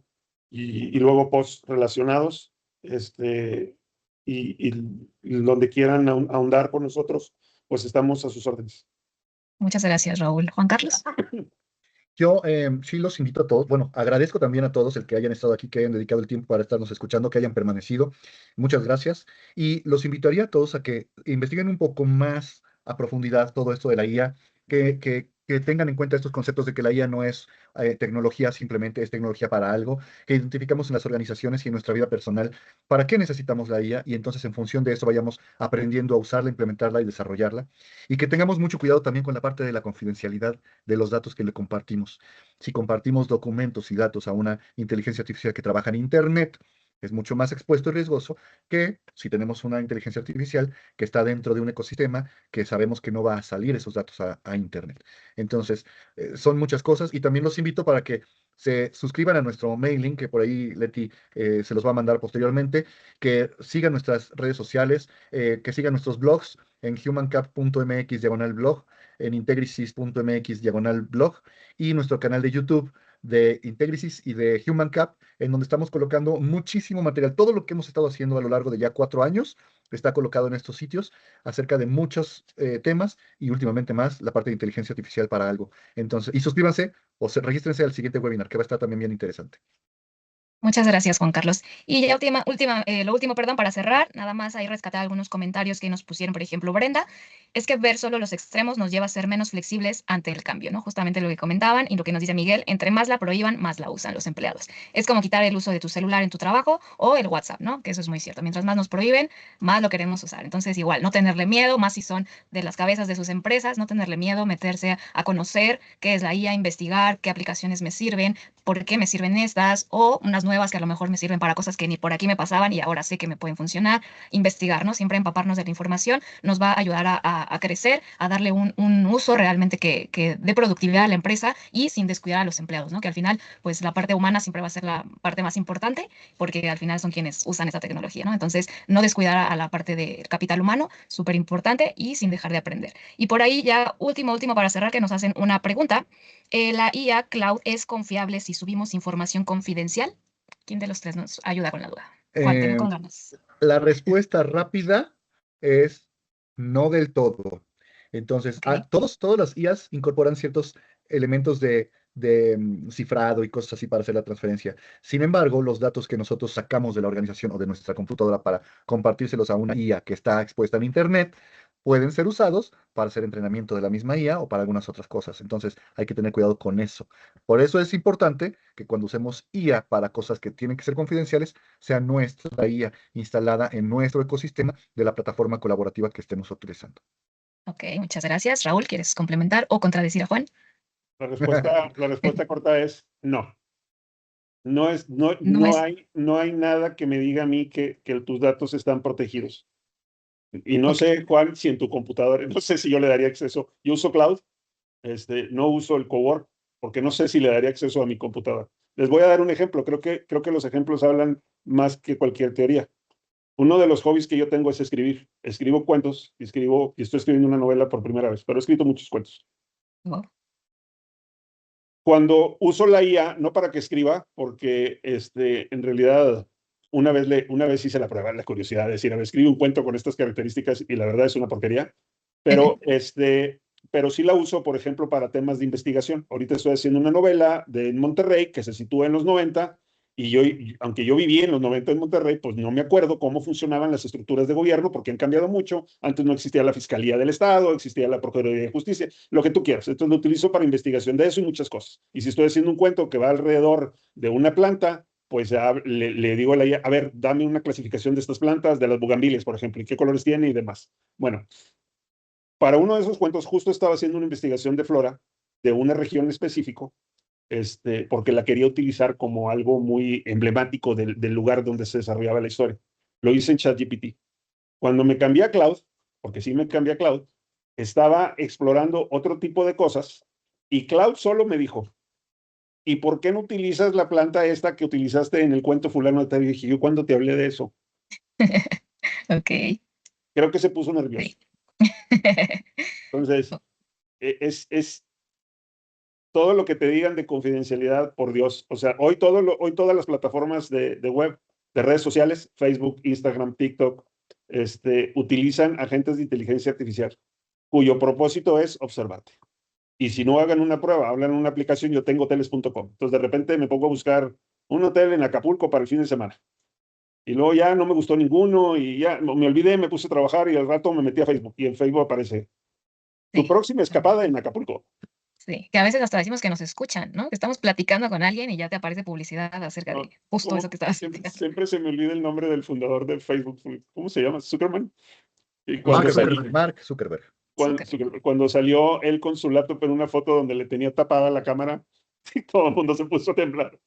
y luego posts relacionados. Y donde quieran ahondar por nosotros, pues estamos a sus órdenes. Muchas gracias, Raúl. Juan Carlos. Yo sí los invito a todos, bueno, agradezco también a todos el que hayan estado aquí, que hayan dedicado el tiempo para estarnos escuchando, que hayan permanecido. Muchas gracias. Y los invitaría a todos a que investiguen un poco más a profundidad todo esto de la IA, que tengan en cuenta estos conceptos de que la IA no es tecnología, simplemente es tecnología para algo, que identificamos en las organizaciones y en nuestra vida personal para qué necesitamos la IA y entonces en función de eso vayamos aprendiendo a usarla, implementarla y desarrollarla. Y que tengamos mucho cuidado también con la parte de la confidencialidad de los datos que le compartimos. Si compartimos documentos y datos a una inteligencia artificial que trabaja en Internet, es mucho más expuesto y riesgoso que si tenemos una inteligencia artificial que está dentro de un ecosistema que sabemos que no va a salir esos datos a Internet. Entonces, son muchas cosas y también los invito para que se suscriban a nuestro mailing, que por ahí Leti se los va a mandar posteriormente, que sigan nuestras redes sociales, que sigan nuestros blogs en humancap.mx/blog, en integrisys.mx/blog y nuestro canal de YouTube de Integrisys y de HumanCap, en donde estamos colocando muchísimo material. Todo lo que hemos estado haciendo a lo largo de ya 4 años está colocado en estos sitios acerca de muchos temas y últimamente más la parte de inteligencia artificial para algo. Entonces, y suscríbanse o regístrense al siguiente webinar que va a estar también bien interesante. Muchas gracias, Juan Carlos. Y ya lo último, perdón, para cerrar, nada más ahí rescatar algunos comentarios que nos pusieron, por ejemplo, Brenda, es que ver solo los extremos nos lleva a ser menos flexibles ante el cambio, ¿no? Justamente lo que comentaban y lo que nos dice Miguel, entre más la prohíban, más la usan los empleados. Es como quitar el uso de tu celular en tu trabajo o el WhatsApp, ¿no? Que eso es muy cierto. Mientras más nos prohíben, más lo queremos usar. Entonces, igual, no tenerle miedo, más si son de las cabezas de sus empresas, no tenerle miedo, meterse a conocer qué es la IA, investigar qué aplicaciones me sirven, por qué me sirven estas o unas nuevas que a lo mejor me sirven para cosas que ni por aquí me pasaban y ahora sé que me pueden funcionar. Investigar, ¿no? Siempre empaparnos de la información nos va a ayudar a crecer, a darle un uso realmente que dé productividad a la empresa y sin descuidar a los empleados, ¿no? Que al final, pues la parte humana siempre va a ser la parte más importante porque al final son quienes usan esta tecnología, ¿no? Entonces, no descuidar a la parte del capital humano, súper importante y sin dejar de aprender. Y por ahí ya último para cerrar, que nos hacen una pregunta. ¿La IA Cloud es confiable si subimos información confidencial? ¿Quién de los tres nos ayuda con la duda? Juan, tengo Eh, con ganas. la respuesta rápida es no del todo. Entonces, Ok. todas las IAs incorporan ciertos elementos de cifrado y cosas así para hacer la transferencia. Sin embargo, los datos que nosotros sacamos de la organización o de nuestra computadora para compartírselos a una IA que está expuesta en Internet pueden ser usados para hacer entrenamiento de la misma IA o para algunas otras cosas. Entonces, hay que tener cuidado con eso. Por eso es importante que cuando usemos IA para cosas que tienen que ser confidenciales, sea nuestra IA instalada en nuestro ecosistema de la plataforma colaborativa que estemos utilizando. Ok, muchas gracias. Raúl, ¿quieres complementar o contradecir a Juan? La respuesta corta es no. No es. No hay nada que me diga a mí que tus datos están protegidos. Y no Ok. sé, Juan, si en tu computadora, no sé si yo le daría acceso. Yo uso cloud, no uso el cowork, porque no sé si le daría acceso a mi computadora. Les voy a dar un ejemplo. Creo que los ejemplos hablan más que cualquier teoría. Uno de los hobbies que yo tengo es escribir. Escribo cuentos y estoy escribiendo una novela por primera vez, pero he escrito muchos cuentos. Wow. Cuando uso la IA, no para que escriba, porque en realidad una vez hice la prueba, la curiosidad de decir, a ver, escribe un cuento con estas características y la verdad es una porquería, pero, pero sí la uso, por ejemplo, para temas de investigación. Ahorita estoy haciendo una novela de Monterrey que se sitúa en los 90 y aunque yo viví en los 90 en Monterrey, pues no me acuerdo cómo funcionaban las estructuras de gobierno porque han cambiado mucho. Antes no existía la Fiscalía del Estado, existía la Procuraduría de Justicia, lo que tú quieras. Entonces lo utilizo para investigación de eso y muchas cosas. Y si estoy haciendo un cuento que va alrededor de una planta, pues le digo a la IA, a ver, dame una clasificación de estas plantas, de las bugambilias, por ejemplo, y qué colores tiene y demás. Bueno, para uno de esos cuentos justo estaba haciendo una investigación de flora de una región específico, porque la quería utilizar como algo muy emblemático del lugar donde se desarrollaba la historia. Lo hice en ChatGPT. Cuando me cambié a Cloud, porque sí me cambié a Cloud, estaba explorando otro tipo de cosas y Cloud solo me dijo, ¿y por qué no utilizas la planta esta que utilizaste en el cuento fulano? Te dije, yo cuando te hablé de eso, Ok. creo que se puso nervioso. Sí. Entonces, es todo lo que te digan de confidencialidad, por Dios. O sea, hoy todas las plataformas de web, de redes sociales, Facebook, Instagram, TikTok, utilizan agentes de inteligencia artificial, cuyo propósito es observarte. Y si no hagan una prueba, hablan en una aplicación, yo tengo hoteles.com. Entonces de repente me pongo a buscar un hotel en Acapulco para el fin de semana. Y luego ya no me gustó ninguno y ya me olvidé, me puse a trabajar y al rato me metí a Facebook y en Facebook aparece tu Sí. próxima escapada en Acapulco. Sí, que a veces hasta decimos que nos escuchan, ¿no? Que estamos platicando con alguien y ya te aparece publicidad acerca No, de justo eso que estabas platicando. siempre se me olvida el nombre del fundador de Facebook. ¿Cómo se llama? Zuckerman. Y Mark Zuckerberg. Mark Zuckerberg. Súper. cuando salió él con su laptop en una foto donde le tenía tapada la cámara, y todo el mundo se puso a temblar.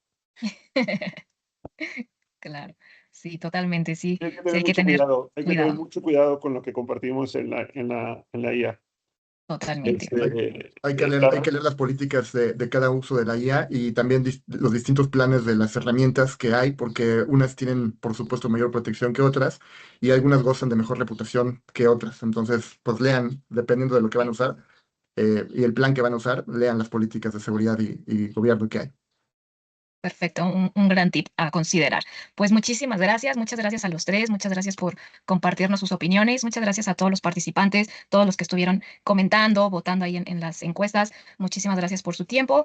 Claro. Sí, totalmente, sí. Hay que Sí, tener hay que mucho tener cuidado. Hay que tener cuidado. mucho cuidado con lo que compartimos en la IA. Totalmente. Hay que leer las políticas de cada uso de la IA y también los distintos planes de las herramientas que hay, porque unas tienen, por supuesto, mayor protección que otras y algunas gozan de mejor reputación que otras. Entonces, pues lean, dependiendo de lo que van a usar y el plan que van a usar, lean las políticas de seguridad y gobierno que hay. Perfecto, un gran tip a considerar. Pues muchas gracias a los tres, muchas gracias por compartirnos sus opiniones, muchas gracias a todos los participantes, todos los que estuvieron comentando, votando ahí en las encuestas, muchísimas gracias por su tiempo.